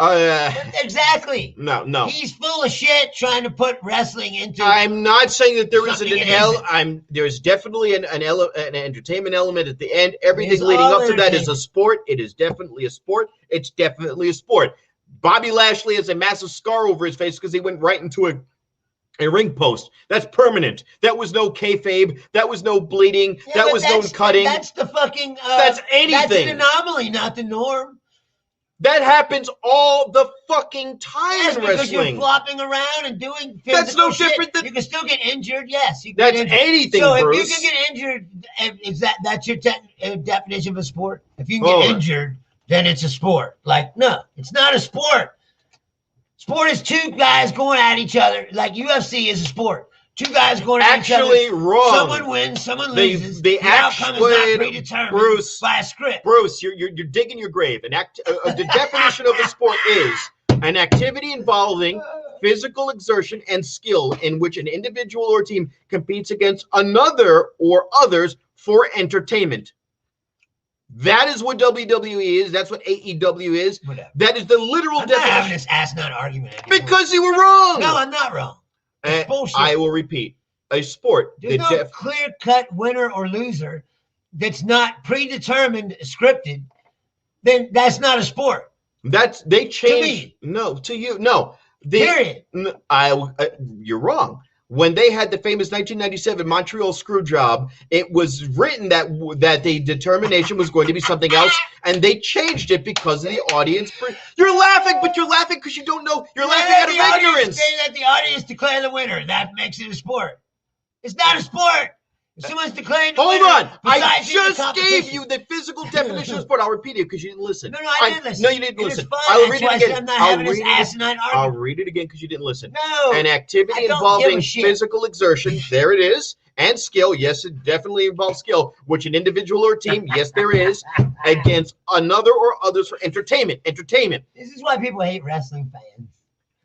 Exactly. No. He's full of shit trying to put wrestling into. I'm not saying that there isn't something an it isn't. There's definitely an entertainment element at the end. Everything It's leading all up to that is a sport. It is definitely a sport. It's definitely a sport. Bobby Lashley has a massive scar over his face because he went right into a ring post. That's permanent. That was no kayfabe. That was no bleeding. Yeah, that was no cutting. That's the fucking. That's anything. That's an anomaly, not the norm. That happens all the fucking time Yes, in because wrestling. you're flopping around and doing physical That's no shit. different than. You can still get injured. Yes, you can That's get injured. anything, so Bruce. if you can get injured, is that's your definition of a sport? If you can get injured, then it's a sport. Like, no, it's not a sport. Sport is two guys going at each other. Like UFC is a sport. Two guys going at each other. Actually, wrong. Someone wins, someone loses. The outcome is not predetermined by a script. Bruce, you're digging your grave. The definition of a sport is an activity involving physical exertion and skill in which an individual or team competes against another or others for entertainment. That is what WWE is. That's what AEW is. Whatever. That is the literal definition. I'm not having definition. this asinine argument anymore. Because you were wrong. No, I'm not wrong. It's bullshit. I will repeat. A sport. There's no clear-cut winner or loser that's not predetermined, scripted. Then that's not a sport. They changed. To me. No, to you. No. Period. You're wrong. When they had the famous 1997 Montreal screw job, it was written that the determination was going to be something else, and they changed it because of the audience. You're laughing, but you're laughing because you don't know. You're laughing out of ignorance. Say that the audience declare the winner. That makes it a sport. It's not a sport. If someone's declaring the winner. Hold on. I just gave you the physical definition of sport. I'll repeat it because you didn't listen. No, I didn't listen. No, you didn't listen. I'll read it again. I'm not having this asinine argument. I'll read it again because you didn't listen. No. An activity involving physical exertion, there it is, and skill. Yes, it definitely involves skill, which an individual or team, yes, there is, against another or others for entertainment. Entertainment. This is why people hate wrestling fans.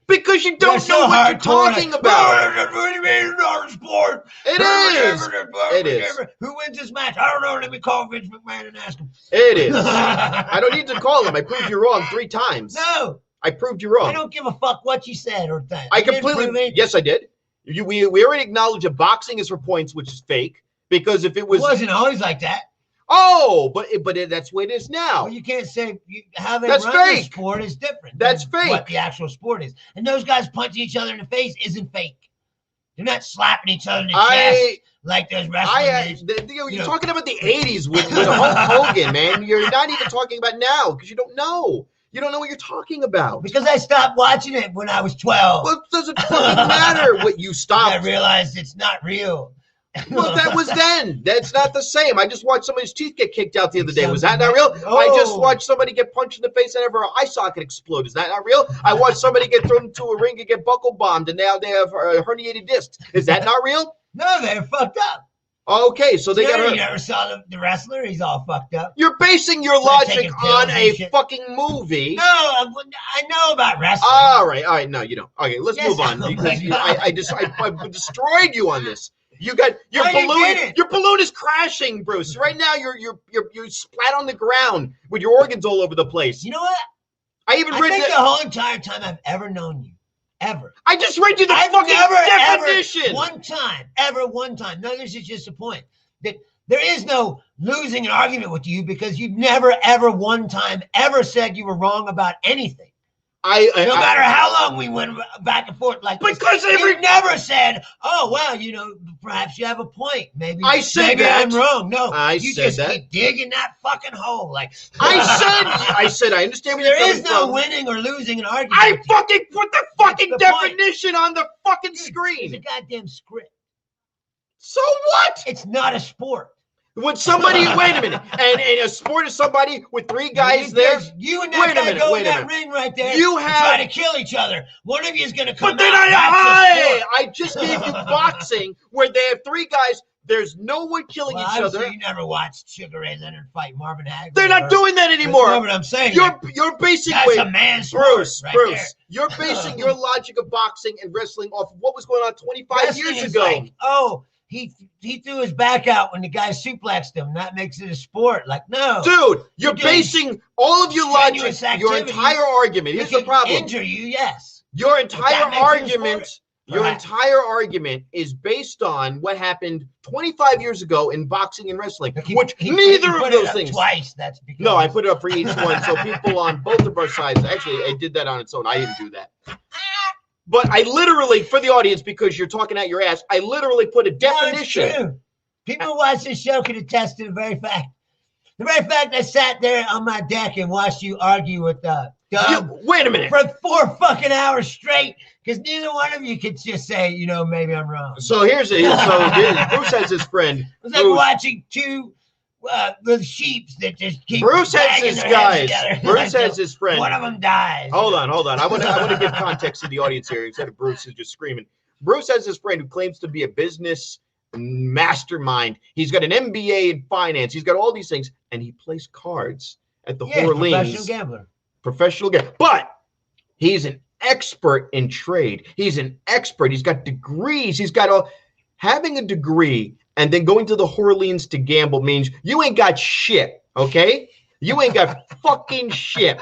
Because you don't know what you're talking about. What do you mean it's not a sport? It is. It is. Who wins this match? I don't know. Let me call Vince McMahon and ask him. It is. I don't need to call him. I proved you wrong 3 times. No. I proved you wrong. I don't give a fuck what you said or that. I completely. Yes, I did. We already acknowledged that boxing is for points, which is fake. Because if it wasn't always like that. Oh, but that's what it is now. Well, you can't say how they that's run fake. the sport is different. That's fake. What the actual sport is, and those guys punching each other in the face isn't fake. They're not slapping each other in the chest like those wrestlers. You're talking about the '80s with Hulk Hogan, man. You're not even talking about now because you don't know. You don't know what you're talking about. Because I stopped watching it when I was 12. Well, it doesn't fucking matter what you stopped. I realized it's not real. Well, that was then. That's not the same. I just watched somebody's teeth get kicked out the other day. Was that not real? Oh. I just watched somebody get punched in the face and have her eye socket explode. Is that not real? I watched somebody get thrown into a ring and get buckle bombed, and now they have herniated discs. Is that not real? No, they're fucked up. Okay, so they got hurt. You never saw the wrestler? He's all fucked up. You're basing your logic on a fucking movie. No, I know about wrestling. All right. No, you don't. Okay, let's move on. Because I destroyed you on this. You got your balloon. Your balloon is crashing, Bruce. Right now, you're splat on the ground with your organs all over the place. You know what? I think the whole entire time I've ever known you, ever. I just read you the fucking definition. One time. No, this is just a point that there is no losing an argument with you because you've never, ever, one time, ever said you were wrong about anything. No matter how long we went back and forth like this, you never said, "Oh, well, perhaps you have a point. Maybe I said that. I'm wrong." No, you just keep digging that fucking hole. Like I said, I understand where you're coming from. There is no winning or losing an argument. I fucking put the fucking definition on the fucking screen. It's a goddamn script. So what? It's not a sport. When somebody, wait a minute, and a sport is somebody with 3 guys there. You and that guy go in that ring right there. You try to kill each other. One of you is going to come. But then I just gave you boxing where they have 3 guys There's no one killing each other. You never watched Sugar Ray Leonard fight Marvin Hagler. They're not doing that anymore. No, but I'm saying you're basing that's a man's Bruce. right Bruce, there. you're basing your logic of boxing and wrestling off of what was going on 25 years ago. Like, oh, he threw his back out when the guy suplexed him. That makes it a sport. Like, no, dude, you're basing all of your logic, your entire argument. Here's the problem: injure you, yes. Your entire argument. Your entire argument is based on what happened 25 years ago in boxing and wrestling, which neither of those things. Twice. That's because no, I put it up for each one, so people on both of our sides. Actually, I did that on its own. I didn't do that. But I literally, for the audience, because you're talking out your ass, I literally put a definition. No, it's true. People who watch this show can attest to the very fact. The very fact I sat there on my deck and watched you argue with Doug. Wait a minute. For 4 fucking hours straight, because neither one of you could just say, you know, maybe I'm wrong. So Bruce has his friend. It's like watching two the sheeps that just keep. Bruce has his guys. Bruce has his friend. One of them dies. Hold on. I want to give context to the audience here instead of Bruce is just screaming. Bruce has his friend who claims to be a business mastermind. He's got an MBA in finance. He's got all these things, and he plays cards at the Orleans. Professional gambler. But he's an expert in trade. He's an expert. He's got degrees. Having a degree and then going to the Orleans to gamble means you ain't got shit, okay? You ain't got fucking shit.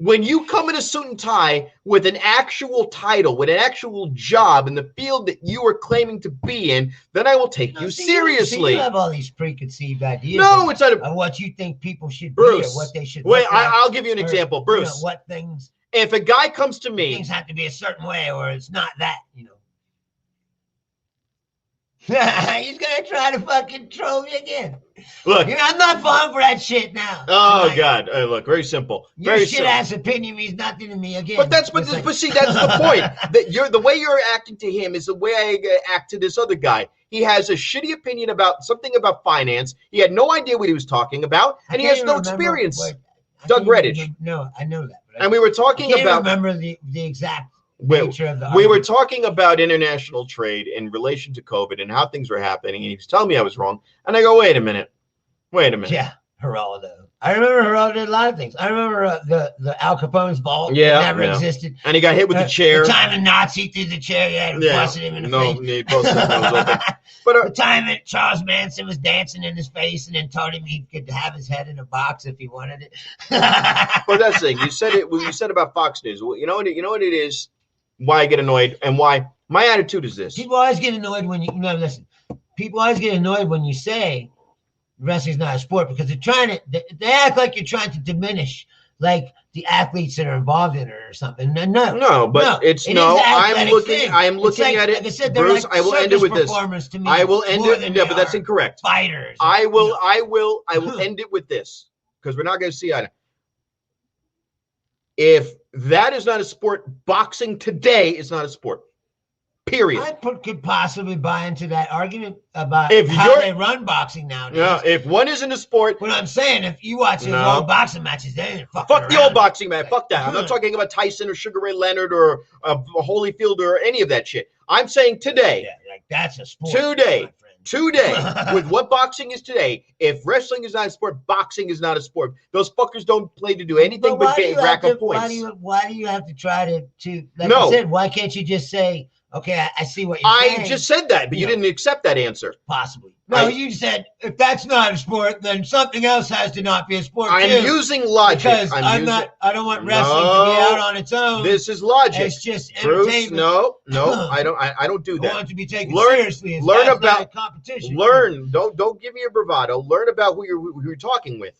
When you come in a suit and tie with an actual title, with an actual job in the field that you are claiming to be in, then I will take you seriously. You have all these preconceived ideas. No, it's not of what you think people should Bruce, be or what they should. Wait, I'll give you an example, Bruce. You know, what things? If a guy comes to me, things have to be a certain way, or it's not that. You know. He's gonna try to fucking troll me again. Look, I'm not falling for that shit now. Oh God! Look, very simple. Your shit ass opinion means nothing to me again. But see, that's the point. That the way you're acting to him is the way I act to this other guy. He has a shitty opinion about something about finance. He had no idea what he was talking about, and he has no experience. Doug Redditch. No, I know that. And we were talking about. Remember the exact. We were talking about international trade in relation to COVID and how things were happening, and he was telling me I was wrong. And I go, wait a minute. Yeah, Geraldo. I remember Geraldo did a lot of things. I remember the Al Capone's vault. Yeah, never existed. And he got hit with the chair. The time a Nazi threw the chair, busted him in the face. He busted his nose open. But the time that Charles Manson was dancing in his face and then told him he could have his head in a box if he wanted it. But that's the thing. You said it when you said about Fox News. You know what it is. Why I get annoyed and why my attitude is this. People always get annoyed when listen. People always get annoyed when you say wrestling's not a sport because they act like you're trying to diminish like the athletes that are involved in it or something. I'm looking at it. Like I said, Bruce, like I will end it with this. I will end it. No, but that's incorrect. Fighters. I will end it with this because we're not going to see eye. If that is not a sport, boxing today is not a sport. Period. I could possibly buy into that argument about how they run boxing nowadays. Yeah, if one isn't a sport. What I'm saying, if you watch those old boxing matches, they ain't fucking Fuck the old boxing match. Fuck that. I'm not talking about Tyson or Sugar Ray Leonard or Holyfield or any of that shit. I'm saying today. Yeah, like that's a sport. Today, with what boxing is today, if wrestling is not a sport, boxing is not a sport. Those fuckers don't play to do anything but rack up points. Why do you have to try to like I said, why can't you just say, okay, I see what you're saying. I just said that, but you didn't accept that answer. Possibly. No, you said, if that's not a sport, then something else has to not be a sport, I'm using logic. Because I don't want wrestling to be out on its own. This is logic. It's just entertainment. Bruce, no, I don't do that. I want it to be taken seriously. Learn about competition. Don't give me a bravado. Learn about who you're talking with.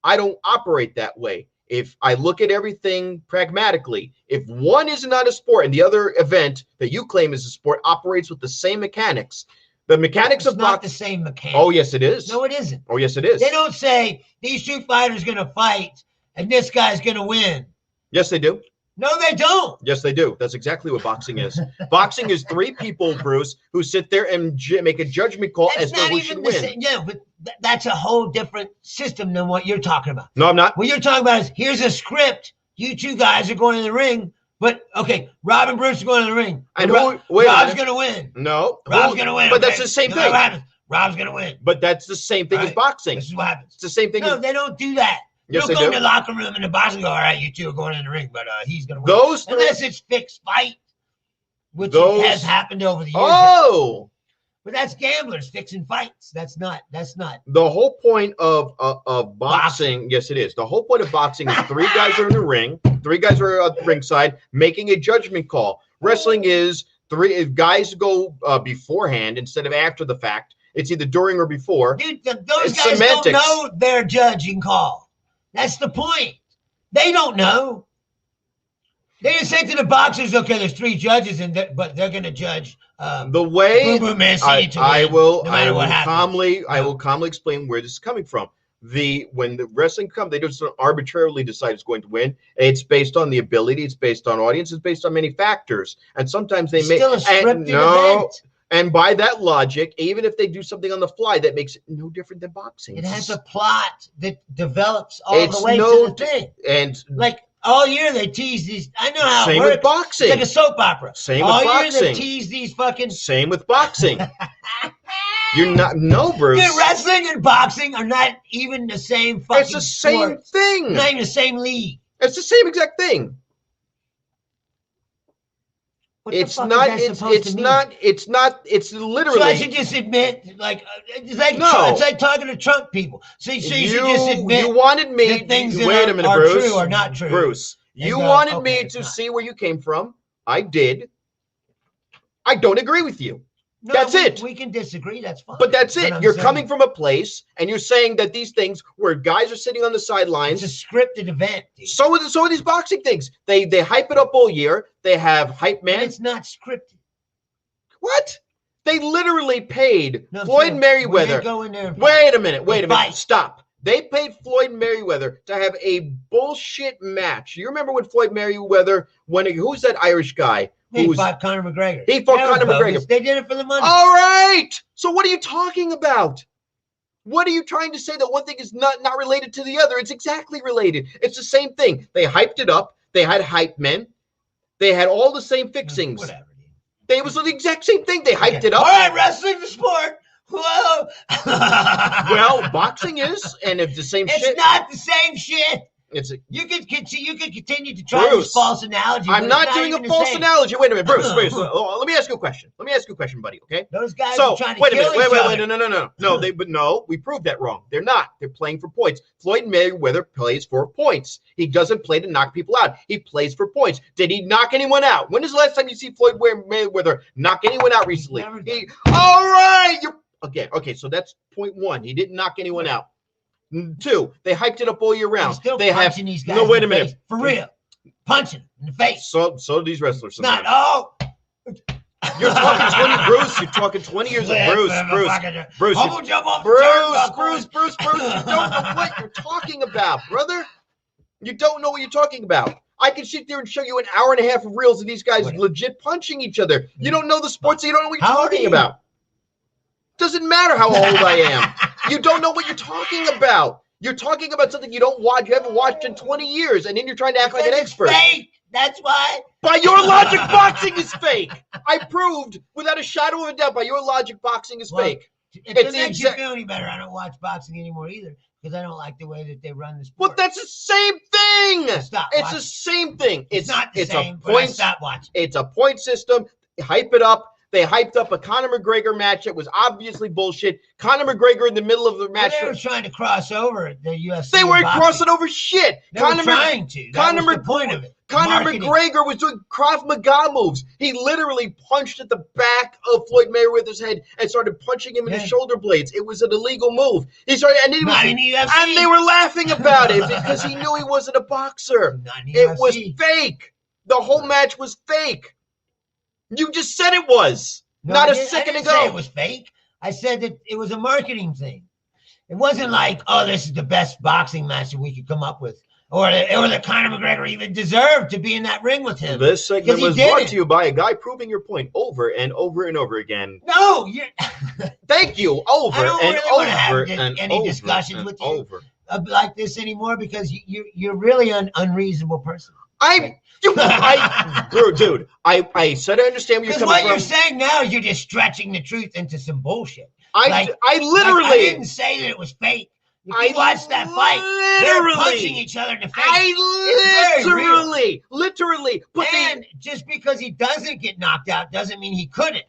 I don't operate that way. If I look at everything pragmatically, if one is not a sport and the other event that you claim is a sport operates with the same mechanics, the mechanics of not the same mechanics. Oh, yes, it is. No, it isn't. Oh, yes, it is. They don't say these two fighters going to fight and this guy's going to win. Yes, they do. No, they don't. Yes, they do. That's exactly what boxing is. Boxing is three people, Bruce, who sit there and make a judgment call as to who should win. Yeah, but that's a whole different system than what you're talking about. No, I'm not. What you're talking about is here's a script. You two guys are going in the ring. But, okay, Rob and Bruce are going in the ring. And Rob's going to win. No. Rob's going to win. But that's the same thing. Rob's gonna win. But that's the same thing as boxing. This is what happens. It's the same thing. No, they don't do that. Yes, They'll they go in do. the locker room in the boxing and go, all right, you two are going in the ring, but he's gonna win. Those unless it's fixed fight, which has happened over the years. Oh. But that's gamblers fixing fights. That's not. The whole point of boxing, yes, it is. The whole point of boxing is three guys are in the ring, three guys are at the ringside making a judgment call. Wrestling is three guys go beforehand instead of after the fact. It's either during or before. Dude, those guys don't know their judging call. That's the point. They don't know. They just say to the boxers, okay, there's three judges, but they're going to judge. The way I will calmly explain where this is coming from. When the wrestling comes, they just arbitrarily decide it's going to win. It's based on the ability. It's based on audience. It's based on many factors, and sometimes they still a scripted event. And by that logic, even if they do something on the fly, that makes it no different than boxing. It has a plot that develops all the way to the thing. And like all year they tease these. I know how same it works. with boxing. It's like a soap opera. Same all with boxing. All year they tease these fucking. Same with boxing. You're not Bruce. Dude, wrestling and boxing are not even the same fucking. It's the same thing. Not even the same league. It's the same exact thing. It's literally. So I should just admit, it's like talking to Trump people. So you should just admit you wanted me that things wait a minute, are Bruce. true or not true. Bruce, you wanted me to see where you came from. I did. I don't agree with you. No, that's it. We can disagree. That's fine. But that's it. You're coming from a place, and you're saying that these things where guys are sitting on the sidelines. It's a scripted event. Dude. So are these boxing things. They hype it up all year. They have hype man. It's not scripted. What? They literally paid Floyd Mayweather. Go in there and wait a minute. Stop. They paid Floyd Mayweather to have a bullshit match. You remember when Floyd Mayweather who's that Irish guy? He fought Conor McGregor. He fought Conor McGregor. They did it for the money. All right. So what are you talking about? What are you trying to say that one thing is not related to the other? It's exactly related. It's the same thing. They hyped it up. They had hype men. They had all the same fixings. Whatever. They was the exact same thing. They hyped it up. All right, wrestling the sport. Whoa. Well, boxing is, and it's the same shit. It's not the same shit. You could continue to try this false analogy. I'm not doing a false analogy. Wait a minute, Bruce. Let me ask you a question. Buddy. Okay. Those guys are trying to kill each other. No. We proved that wrong. They're not. They're playing for points. Floyd Mayweather plays for points. He doesn't play to knock people out. He plays for points. Did he knock anyone out? When is the last time you see Floyd Mayweather knock anyone out recently? All right. Okay. So that's point one. He didn't knock anyone out. Two, they hyped it up all year round. They have these guys. No, wait a minute. For real. Punching in the face. So do these wrestlers. Not You're talking 20, Bruce. You're talking 20 years of Bruce. You don't know what you're talking about, brother. You don't know what you're talking about. I can sit there and show you an hour and a half of reels of these guys legit punching each other. You don't know the sport, so you don't know what you're talking about. Doesn't matter how old I am. You don't know what you're talking about. You're talking about something you don't watch. You haven't watched in 20 years, and then you're trying to act like an expert. Fake. That's why. By your logic, boxing is fake. I proved without a shadow of a doubt. By your logic, boxing is fake. If it makes you feel any better, I don't watch boxing anymore either because I don't like the way that they run the sport. Well, that's the same thing. Stop. It's the same thing. It's not the same. Stop watching. It's a point system. Hype it up. They hyped up a Conor McGregor match that was obviously bullshit. Conor McGregor in the middle of the match. They were trying to cross over the UFC. They weren't crossing over shit. They were trying to. That was the point of it. Conor McGregor was doing Krav Maga moves. He literally punched at the back of Floyd Mayweather's head and started punching him in the shoulder blades. It was an illegal move. He started, and they were laughing about it because he knew he wasn't a boxer. It was fake. The whole match was fake. You just said it was. Not a second ago. I didn't say it was fake. I said that it was a marketing thing. It wasn't like, oh, this is the best boxing match that we could come up with. Or that Conor McGregor even deserved to be in that ring with him. This segment was brought to you by a guy proving your point over and over and over again. No, thank you. Over any discussions with you like this anymore because you're really an unreasonable person. Dude, I said I understand where you're Because coming what from. you're saying now, you're just stretching the truth into some bullshit. I literally I didn't say that it was fake. If you watch that fight, they're punching each other in the face. Literally. And just because he doesn't get knocked out doesn't mean he couldn't.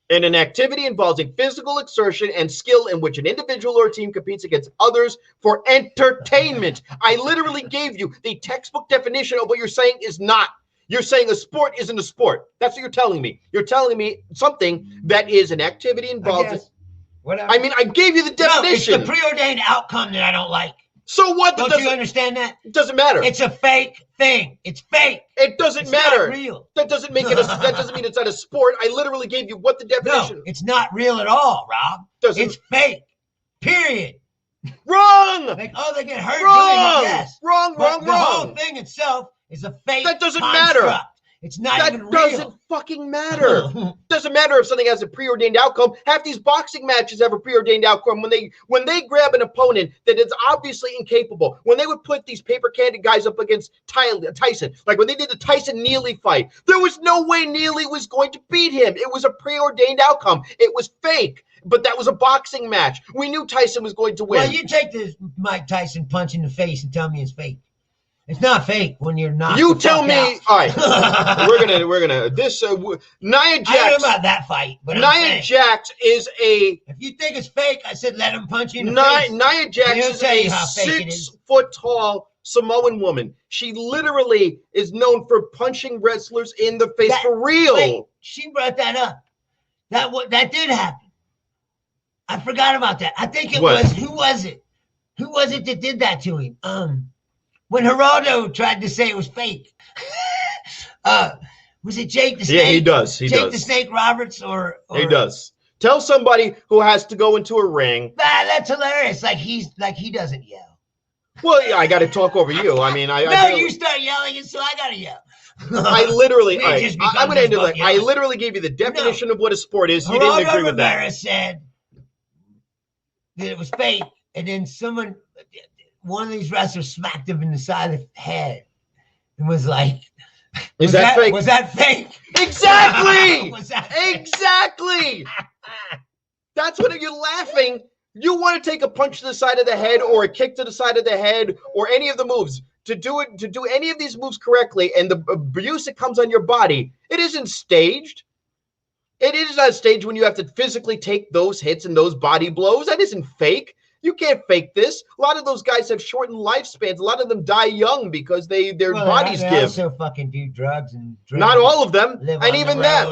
In an activity involving physical exertion and skill in which an individual or team competes against others for entertainment. I literally gave you the textbook definition of what you're saying is not. You're saying a sport isn't a sport. That's what you're telling me. You're telling me something that is an activity involving. Whatever. I mean, I gave you the definition. No, it's the preordained outcome that I don't like. So what? Don't you understand that? It doesn't matter. It's a fake thing. It's fake. It doesn't matter. Not real. That doesn't make it. That doesn't mean it's not a sport. I literally gave you what the definition. No, it's not real at all, Rob. It's fake. Period. Wrong. Like, oh, they get hurt. Wrong. Yes. Wrong. The whole thing itself is a fake. That doesn't construct. matter. It's not even real. That doesn't fucking matter. Doesn't matter if something has a preordained outcome. Half these boxing matches have a preordained outcome. When they grab an opponent that is obviously incapable, when they would put these paper candy guys up against Tyson, like when they did the Tyson Neely fight, there was no way Neely was going to beat him. It was a preordained outcome. It was fake. But that was a boxing match. We knew Tyson was going to win. Well, you take the Mike Tyson punch in the face and tell me it's fake. It's not fake when you're not. You tell me. Out. All right, we're gonna this Nia Jax. I don't know about that fight, but Nia Jax is a. If you think it's fake, I said let him punch you in the face. Nia Jax is a 6-foot-tall Samoan woman. She literally is known for punching wrestlers in the face for real. Wait, she brought that up. That did happen. I forgot about that. I think it was who was it? Who was it that did that to him? When Geraldo tried to say it was fake. Was it Jake the Snake? Yeah, he does. Jake the Snake Roberts or he does. Tell somebody who has to go into a ring. That's hilarious. Like he doesn't yell. Well, yeah, I got to talk over you. I mean, you start yelling, and so I got to yell. I literally, I'm going to end it like I literally gave you the definition of what a sport is. You didn't agree with that. Rivera said that it was fake, and then one of these wrestlers smacked him in the side of the head and was like, was that fake? Was that fake? Exactly. Was that fake? Exactly. That's what you're laughing. You want to take a punch to the side of the head or a kick to the side of the head or any of the moves to do any of these moves correctly, and the abuse that comes on your body, it isn't staged. It is not staged when you have to physically take those hits and those body blows. That isn't fake. You can't fake this. A lot of those guys have shortened lifespans. A lot of them die young because their bodies give. They also fucking do drugs and not all of them, and even that.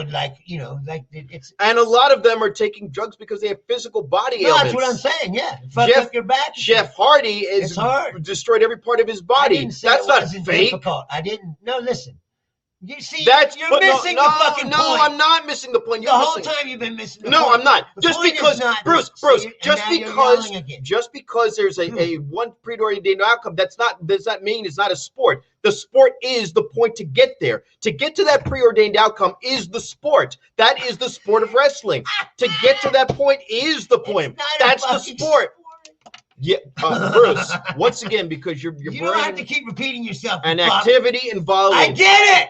It's. And a lot of them are taking drugs because they have physical body ailments. That's what I'm saying. Yeah, fuck up your back. Jeff Hardy destroyed every part of his body. That's not fake. Difficult. I didn't. No, listen. You see, you're missing the fucking point. No, I'm not missing the point. The whole time you've been missing the point. No, I'm not. Just because, Bruce, just because there's a one preordained outcome, does not mean it's not a sport. The sport is the point to get there. To get to that preordained outcome is the sport. That is the sport of wrestling. To get to that point is the point. That's the sport. Yeah, Bruce. Once again, because you don't have to keep repeating yourself. An activity involving. I get it.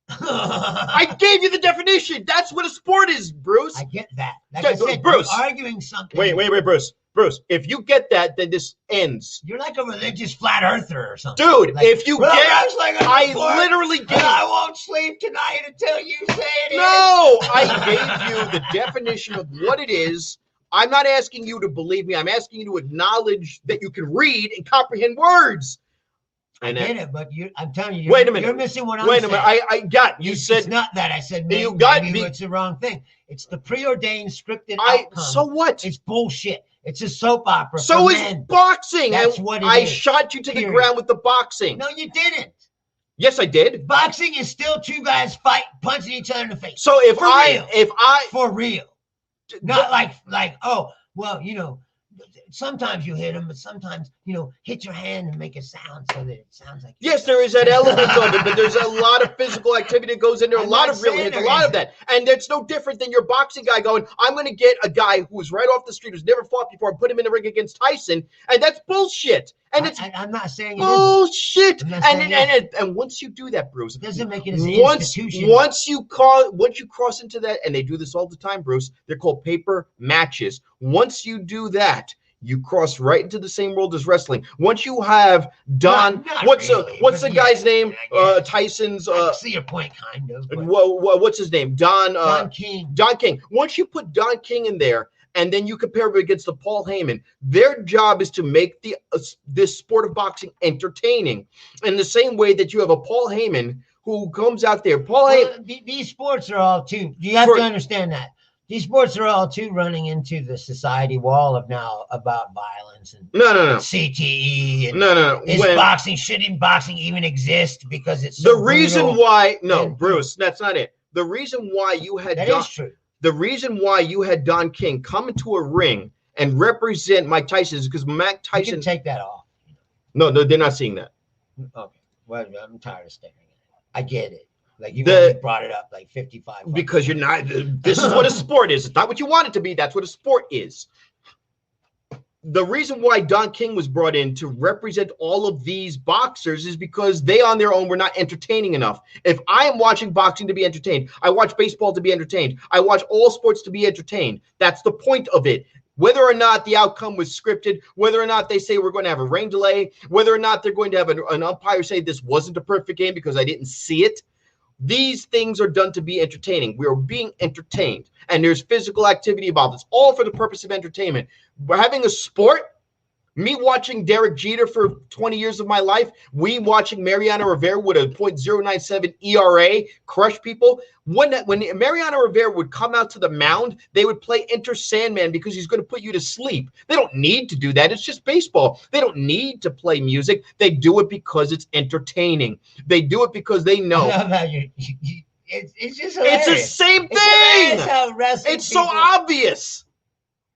I gave you the definition. That's what a sport is, Bruce. I get that. Like I said, Bruce, you're arguing something. Wait, Bruce. Bruce, if you get that, then this ends. You're like a religious flat earther or something. Dude, if you get I literally gave. I won't sleep tonight until you say it. No, I gave you the definition of what it is. I'm not asking you to believe me. I'm asking you to acknowledge that you can read and comprehend words. I get it, but I'm telling you, wait a minute. You're missing what I'm saying. Wait a minute. I got you said it's not that. I said maybe it's the wrong thing. It's the preordained scripted outcome. So what? It's bullshit. It's a soap opera. So is boxing. That's what it is. I shot you to the ground with the boxing. No, you didn't. Yes, I did. Boxing is still two guys punching each other in the face. So for real. Not like, oh, well, sometimes you hit them, but sometimes, hit your hand and make a sound so that it sounds like. Yes, there is that element of it, but there's a lot of physical activity that goes in there, a lot of real hits, a lot of that. And it's no different than your boxing guy going, I'm going to get a guy who's right off the street, who's never fought before, and put him in the ring against Tyson. And that's bullshit. And I'm not saying bullshit. And once you do that, Bruce, it doesn't make it as an institution. Once you cross into that, and they do this all the time, Bruce, they're called paper matches. Once you do that, you cross right into the same world as wrestling. Once you have Don, what's the guy's name? Tyson's. I see your point, kind of. What's his name? Don King. Don King. Once you put Don King in there, and then you compare it against the Paul Heyman, their job is to make this sport of boxing entertaining. In the same way that you have a Paul Heyman who comes out there. These sports are all too. You have to understand that. These sports are all too running into the society wall of now about violence and CTE. And shouldn't boxing even exist because it's so the reason why? No, Bruce, that's not it. The reason why you had is true. The reason why you had Don King come into a ring and represent Mike Tyson is because Mike Tyson. You can take that off. No, they're not seeing that. Okay, well, I'm tired of staring at it. I get it. Like you already brought it up like 55. Because you're not. This is what a sport is. It's not what you want it to be. That's what a sport is. The reason why Don King was brought in to represent all of these boxers is because they on their own were not entertaining enough. If I am watching boxing to be entertained, I watch baseball to be entertained, I watch all sports to be entertained. That's the point of it. Whether or not the outcome was scripted, whether or not they say we're going to have a rain delay, whether or not they're going to have an umpire say this wasn't a perfect game because I didn't see it. These things are done to be entertaining. We are being entertained, and there's physical activity involved. It's all for the purpose of entertainment. We're having a sport. Me watching Derek Jeter for 20 years of my life, we watching Mariano Rivera with a .097 ERA crush people. When Mariano Rivera would come out to the mound, they would play Enter Sandman because he's going to put you to sleep. They don't need to do that. It's just baseball. They don't need to play music. They do it because it's entertaining. They do it because they know. It's just hilarious. It's the same thing. It's so obvious.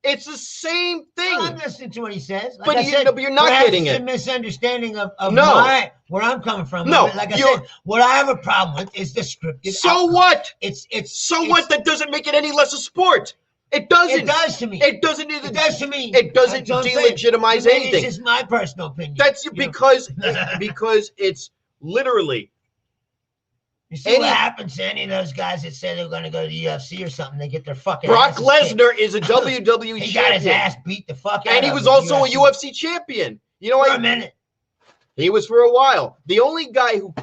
It's the same thing. Well, I'm listening to what he says. Like but you're not getting it. It's a misunderstanding of where I'm coming from. No, like I said, what I have a problem with is the scripted. So outcome. What? It's what? That doesn't make it any less a sport. It doesn't. It does to me. It doesn't either. It does to me. It doesn't delegitimize anything. It's just my personal opinion. That's because it's literally. You see what happens to any of those guys that say they're going to go to the UFC or something? They get their fucking Brock Lesnar is a WWE champion. He got his ass beat the fuck out. And he was also a UFC champion. You know what? For a minute. He was for a while. The only guy who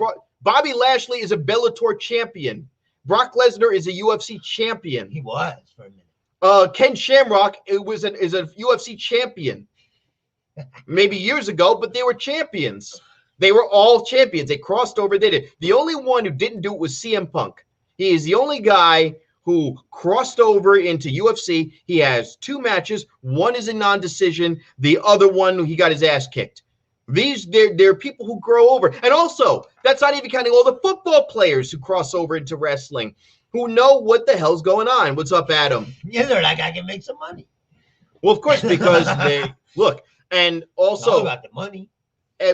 Bobby Lashley is a Bellator champion. Brock Lesnar is a UFC champion. He was for a minute. Ken Shamrock is a UFC champion. Maybe years ago, but they were champions. They were all champions. They crossed over. They did. The only one who didn't do it was CM Punk. He is the only guy who crossed over into UFC. He has 2 matches. One is a non-decision. The other one, he got his ass kicked. They're people who grow over. And also, that's not even counting all the football players who cross over into wrestling, who know what the hell's going on. What's up, Adam? Yeah, they're like, I can make some money. Well, of course, because they look. And also, it's all about the money.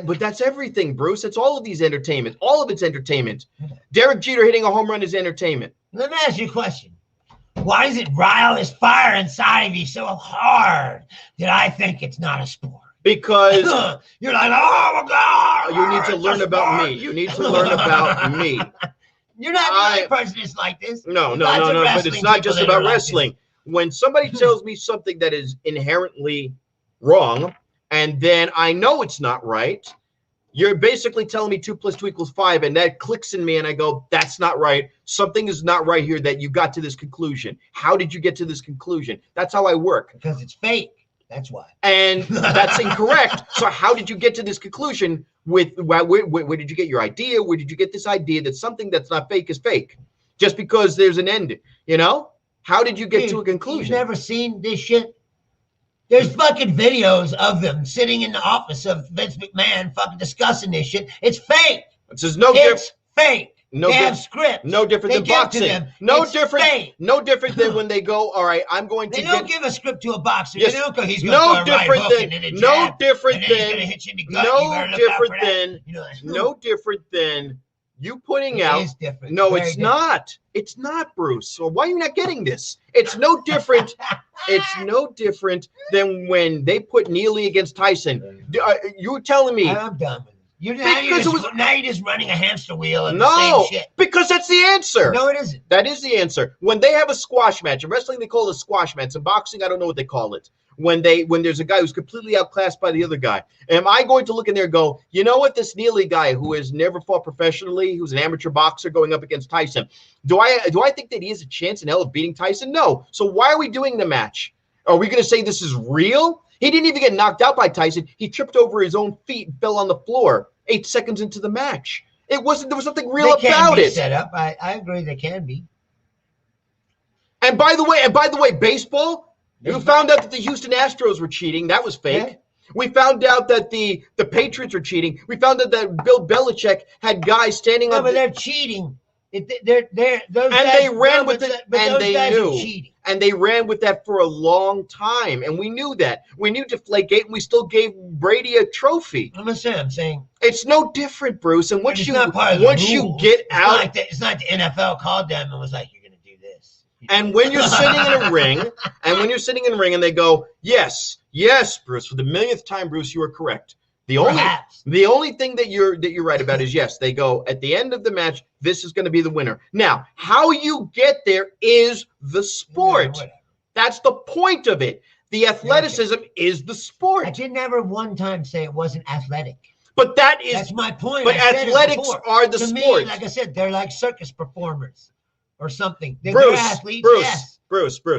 But that's everything, Bruce. It's all of these entertainment. All of it's entertainment. Derek Jeter hitting a home run is entertainment. Let me ask you a question. Why does it rile this fire inside of you so hard that I think it's not a sport? Because you're like, oh my God. You need to learn about me. You need to learn about me. You're not the only person that's like this. No. But it's not just about wrestling. When somebody tells me something that is inherently wrong, and then I know it's not right, you're basically telling me 2 + 2 = 5, and that clicks in me, and I go, that's not right. Something is not right here that you got to this conclusion. How did you get to this conclusion? That's how I work. Because it's fake. That's why. And that's incorrect. So how did you get to this conclusion? Where did you get your idea? Where did you get this idea that something that's not fake is fake? Just because there's an end, you know? How did you get to a conclusion? You've never seen this shit? There's fucking videos of them sitting in the office of Vince McMahon fucking discussing this shit. It's fake. It's no It's fake. No, they have scripts. no different They than give to boxing. them. No It's different. fake. No different than when they go. All right, I'm going to. They don't give a script to a boxer. Yes. They don't go. He's going No to throw a right different hook than. and then a No jab, different and then he's than. going to hit you in the gut. You No better look out different for that. than. You know, No different than you putting it out. is different. No, Very it's different. not. It's not, Bruce. So why are you not getting this? It's no different. It's no different than when they put Neely against Tyson. You were telling me. I'm done with it. Now you're just running a hamster wheel of the same shit. Because that's the answer. No, it isn't. That is the answer. When they have a squash match, in wrestling they call it a squash match. In boxing, I don't know what they call it. When there's a guy who's completely outclassed by the other guy, am I going to look in there and go, you know what, this Neely guy who has never fought professionally, who's an amateur boxer going up against Tyson, do I think that he has a chance in hell of beating Tyson? No. So why are we doing the match? Are we going to say this is real? He didn't even get knocked out by Tyson. He tripped over his own feet and fell on the floor 8 seconds into the match. There was nothing real about it. Set up. I agree they can be. And by the way, baseball, you found out that the Houston Astros were cheating. That was fake. Yeah. We found out that the Patriots were cheating. We found out that Bill Belichick had guys standing on. No, but they're cheating. They ran with it, and they knew. And they ran with that for a long time, and we knew that. We knew Deflategate, and we still gave Brady a trophy. I'm saying it's no different, Bruce. And once you get out, it's not the NFL called them and was like, "You're going to do this." And when you're sitting in a ring, and they go, "Yes, Bruce," for the millionth time, Bruce, you are correct. The only thing that you're right about is yes, they go at the end of the match, this is going to be the winner. Now, how you get there is the sport. Yeah, that's the point of it. The athleticism is the sport. I did never one time say it wasn't athletic. But that's my point. But athletics are the sport. Me, like I said, they're like circus performers or something. They're athletes. Bruce. Do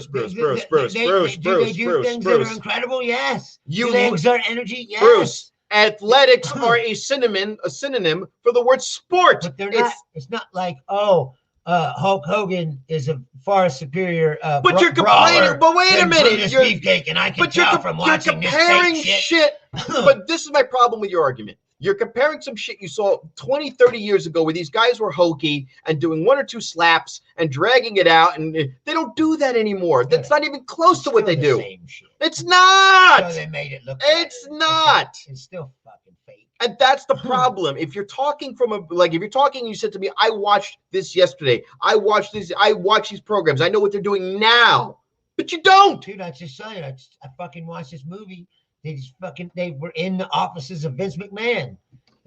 they do things that are incredible? Yes. Do they exert energy? Yes. Bruce. Athletics are a synonym for the word sport. But they're not. It's not like Hulk Hogan is a far superior. But you're complaining. But wait a minute. You're beefcake, and I can tell from watching this fake shit. But this is my problem with your argument. You're comparing some shit you saw 20, 30 years ago where these guys were hokey and doing 1 or 2 slaps and dragging it out, and they don't do that anymore. That's not even close to what they do. It's not. So they made it look. It's not. It's still fucking fake. And that's the problem. If you're talking you said to me, I watched this yesterday. I watch these programs. I know what they're doing now. But you don't. Dude, I just saw it. I fucking watched this movie. They were in the offices of Vince McMahon,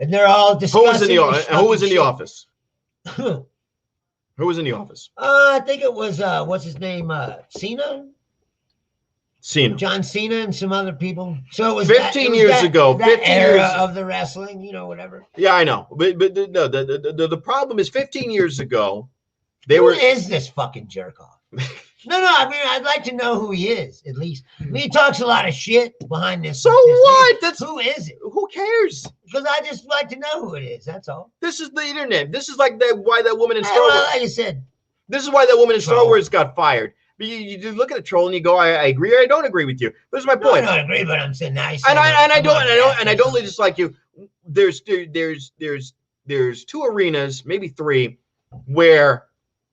and they're all discussing. Who was in the office? Who was in the office? I think it was what's his name? Cena, John Cena, and some other people. So it was 15 years ago. That 15 era years of the wrestling, whatever. Yeah, I know, but no, the problem is 15 years ago. Who is this fucking jerk off? No, I mean, I'd like to know who he is, at least. I mean, he talks a lot of shit behind this. So what? Who is it? Who cares? Because I just like to know who it is, that's all. This is the internet. This is like why that woman in Star Wars. Like you said. This is why that woman in Star Wars got fired. You look at a troll and you go, I agree or I don't agree with you. This is my point. I don't agree, but I'm saying nice. And I don't just like you. There's 2 arenas, maybe 3, where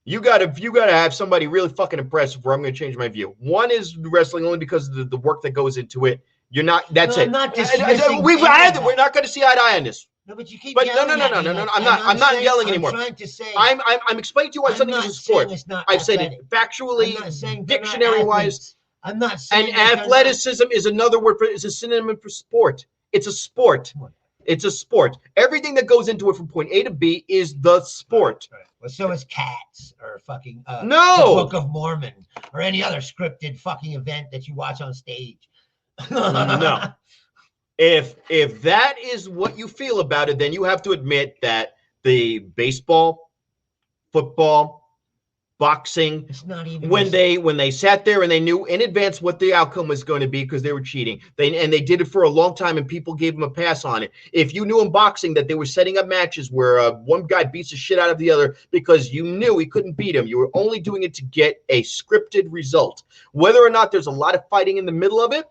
you gotta have somebody really fucking impressive, or I'm gonna change my view. One is wrestling only because of the work that goes into it. You're not. That's it. I'm not we're not going to see eye to eye on this. No, but you keep. But no. I'm not yelling anymore. I'm trying to say. I'm explaining to you why something is a sport. I've said it factually, dictionary-wise. I'm not saying. And athleticism is another word for. It's a synonym for sport. It's a sport. It's a sport. Everything that goes into it from point A to B is the sport. Right. Well, so is Cats or fucking the Book of Mormon or any other scripted fucking event that you watch on stage. No. If that is what you feel about it, then you have to admit that the baseball, football, boxing, it's not even when they sat there and they knew in advance what the outcome was going to be because they were cheating. They did it for a long time and people gave them a pass on it. If you knew in boxing that they were setting up matches where one guy beats the shit out of the other because you knew he couldn't beat him, you were only doing it to get a scripted result. Whether or not there's a lot of fighting in the middle of it,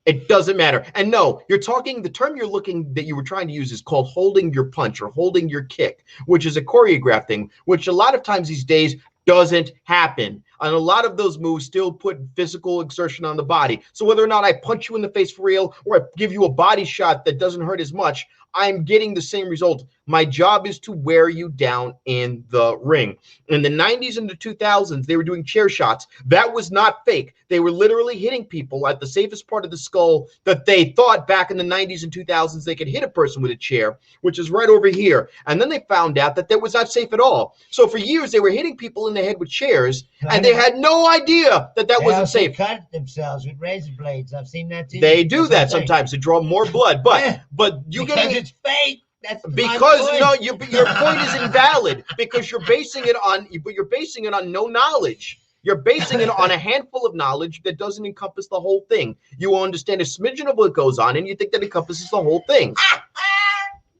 It doesn't matter. And no, you're talking, the term that you were trying to use is called holding your punch or holding your kick, which is a choreographed thing, which a lot of times these days doesn't happen. And a lot of those moves still put physical exertion on the body. So whether or not I punch you in the face for real or I give you a body shot that doesn't hurt as much, I'm getting the same result. My job is to wear you down in the ring. In the 90s and the 2000s, they were doing chair shots. That was not fake. They were literally hitting people at the safest part of the skull that they thought back in the 90s and 2000s they could hit a person with a chair, which is right over here. And then they found out that that was not safe at all. So for years, they were hitting people in the head with chairs, and they had no idea that that wasn't safe. They cut themselves with razor blades. I've seen that too. They do that sometimes to draw more blood, but you get it's fake. That's because no, your point is invalid because you're basing it on no knowledge. You're basing it on a handful of knowledge that doesn't encompass the whole thing. You understand a smidgen of what goes on, and you think that encompasses the whole thing.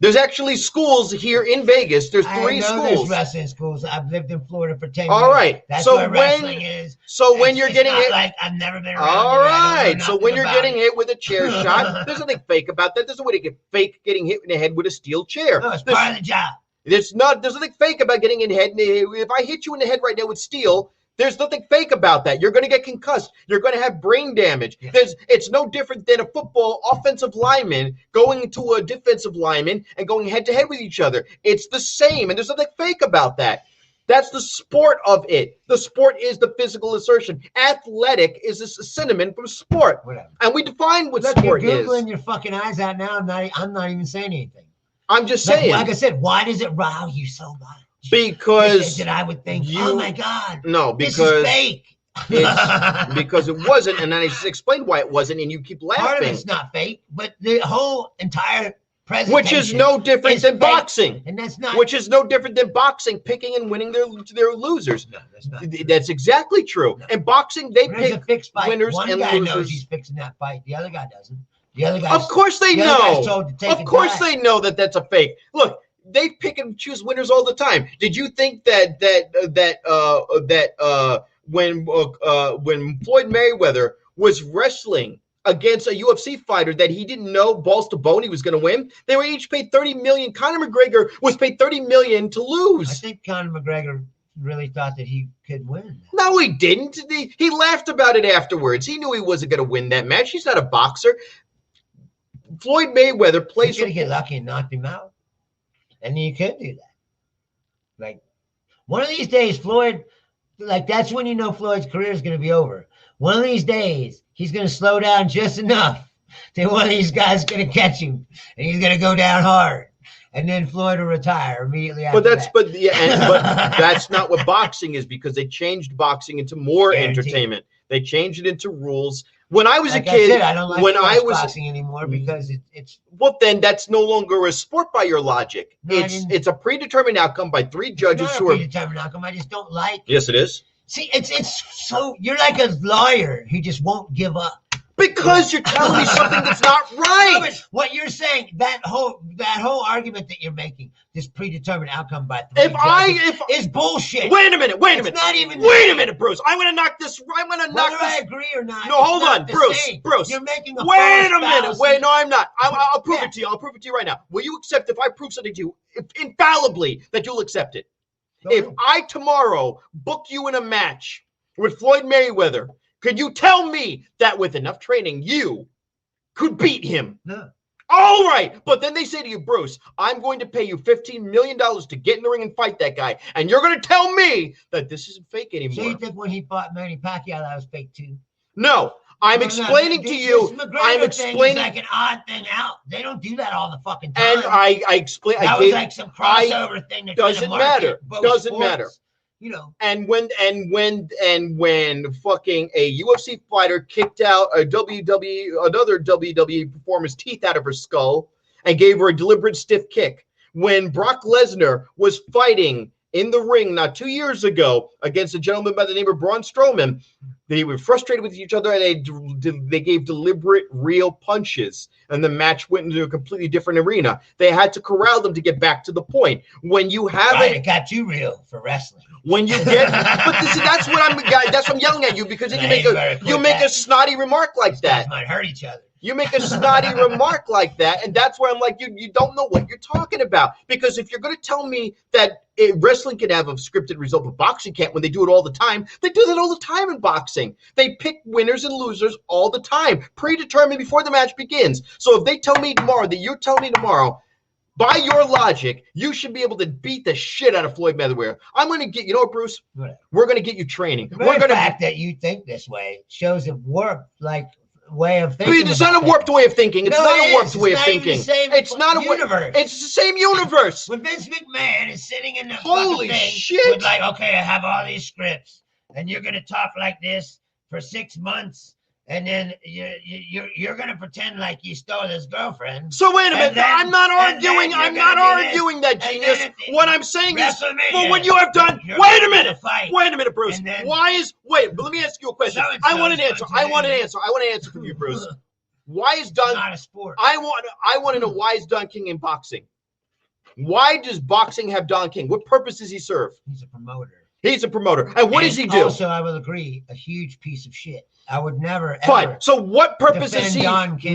There's actually schools here in Vegas. There's 3 schools. There's wrestling schools. I've lived in Florida for 10 years. All right. That's so where wrestling is. So when you're getting hit, like I've never been around. All right. So when you're getting hit with a chair shot, there's nothing fake about that. There's no way to get fake getting hit in the head with a steel chair. No, it's part of the job. There's nothing fake about getting in the head. If I hit you in the head right now with steel, there's nothing fake about that. You're going to get concussed. You're going to have brain damage. Yeah. It's no different than a football offensive lineman going into a defensive lineman and going head to head with each other. It's the same, and there's nothing fake about that. That's the sport of it. The sport is the physical assertion. Athletic is a synonym from sport. Whatever. And we define what Look, sport you're is. Googling your fucking eyes out now. I'm not even saying anything. I'm just saying. Like I said, why does it rile you so much? Because that I would think, oh my God, no, this because is fake. because it wasn't, and then I just explained why it wasn't, and you keep laughing. Part of it's not fake, but the whole entire presentation, which is no different than boxing, and that's not. Which is no different than boxing picking and winning their losers. No, that's not. That's exactly true. No. In boxing, they pick a fixed fight. Winners One and guy losers. knows he's fixing that fight. The other guy doesn't. The other guy. Of course they know. Of course they know that that's a fake. Look. They pick and choose winners all the time. Did you think that when Floyd Mayweather was wrestling against a UFC fighter that he didn't know balls to bone he was going to win, they were each paid $30 million. Conor McGregor was paid $30 million to lose. I think Conor McGregor really thought that he could win. No, he didn't. He laughed about it afterwards. He knew he wasn't going to win that match. He's not a boxer. Floyd Mayweather plays. He's going to get lucky and knock him out. And you could do that. Like, one of these days, Floyd, like, that's when you know Floyd's career is going to be over. One of these days, he's going to slow down just enough that one of these guys is going to catch him, and he's going to go down hard. And then Floyd will retire immediately after that. But that's not what boxing is, because they changed boxing into more entertainment. They changed it into rules. When I was a kid, I don't like boxing anymore because it's. Well, then that's no longer a sport by your logic. No, it's a predetermined outcome by 3 judges it's not a predetermined outcome. I just don't like. Yes, it is. See, it's so you're like a lawyer who just won't give up. Because you're telling me something that's not right. No, what you're saying, that whole argument that you're making, this predetermined outcome by 3 judges, is bullshit. Wait a minute. Not even. Wait a minute, Bruce. I'm going to knock this. Whether I agree or not. No, hold on, Bruce. You're making a. Wait a minute. Wait, no, I'm not. I'll prove it to you. I'll prove it to you right now. Will you accept if I prove something to you infallibly that you'll accept it? If I tomorrow book you in a match with Floyd Mayweather, could you tell me that with enough training, you could beat him? No. All right. But then they say to you, Bruce, I'm going to pay you $15 million to get in the ring and fight that guy. And you're going to tell me that this isn't fake anymore. So you think when he fought Manny Pacquiao, that was fake too? No. I'm explaining to you. I'm explaining. It's like an odd thing out. They don't do that all the fucking time. And I explain. That was like some crossover thing. Doesn't matter. Doesn't matter. You know, and when fucking a UFC fighter kicked out another WWE performer's teeth out of her skull and gave her a deliberate stiff kick, when Brock Lesnar was fighting in the ring not 2 years ago against a gentleman by the name of Braun Strowman, They were frustrated with each other, and they gave deliberate, real punches, and the match went into a completely different arena. They had to corral them to get back to the point. When you have it got too real for wrestling. When you get, but see, that's what I'm yelling at you, because then you make a snotty remark like that. Might hurt each other. You make a snotty remark like that, and that's where I'm like, you don't know what you're talking about. Because if you're going to tell me that wrestling can have a scripted result, but boxing can't, when they do it all the time, they do that all the time in boxing. They pick winners and losers all the time, predetermined before the match begins. So if they tell me tomorrow that you're telling me tomorrow, by your logic, you should be able to beat the shit out of Floyd Mayweather. I'm going to get, you know what, Bruce? We're going to get you training. The fact that you think this way shows a warped, way of thinking. It's not a warped way of thinking. It's not a warped way of thinking. It's not a universe. It's the same universe. When Vince McMahon is sitting in the holy thing shit, with okay, I have all these scripts, and you're going to talk like this for 6 months. And then you're gonna pretend like you stole his girlfriend. So wait a minute. I'm not arguing. I'm not arguing that, genius. What I'm saying is, for what you have done. Wait a minute. Wait a minute, Bruce. Why is? Wait, but let me ask you a question. I want an answer. I want an answer. I want an answer from you, Bruce. Why is Don? Not a sport. I want to know, why is Don King in boxing? Why does boxing have Don King? What purpose does he serve? He's a promoter. He's a promoter. And what does he do? Also, I will agree, a huge piece of shit. I would never. Fine. So what purpose does he?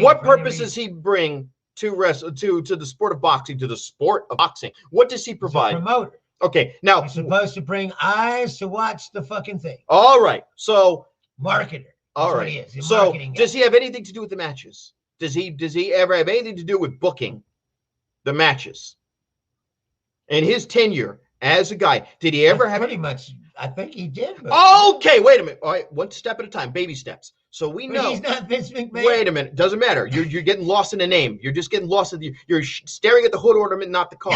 What purpose does he bring to the sport of boxing? To the sport of boxing. What does he provide? He's a promoter. Okay. Now he's supposed to bring eyes to watch the fucking thing. All right. So marketer. All right. So does he have anything to do with the matches? Does he ever have anything to do with booking the matches? In his tenure as a guy, did he ever have pretty much? I think he did. Okay, wait a minute. All right, one step at a time, baby steps. So we know he's not Vince McMahon. Wait a minute, doesn't matter. You're getting lost in the name. You're just getting lost in you're staring at the hood ornament, not the car.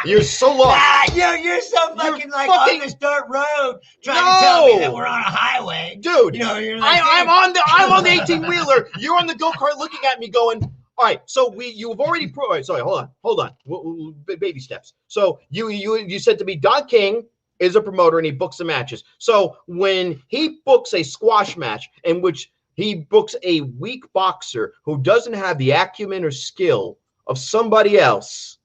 You're so lost. You're so fucking on this dirt road trying to tell me that we're on a highway, dude. You're I'm on the 18-wheeler. You're on the go-kart, looking at me, going. All right, so you've already sorry, hold on. Baby steps. So you said to me, Don King is a promoter and he books the matches. So when he books a squash match in which he books a weak boxer who doesn't have the acumen or skill of somebody else,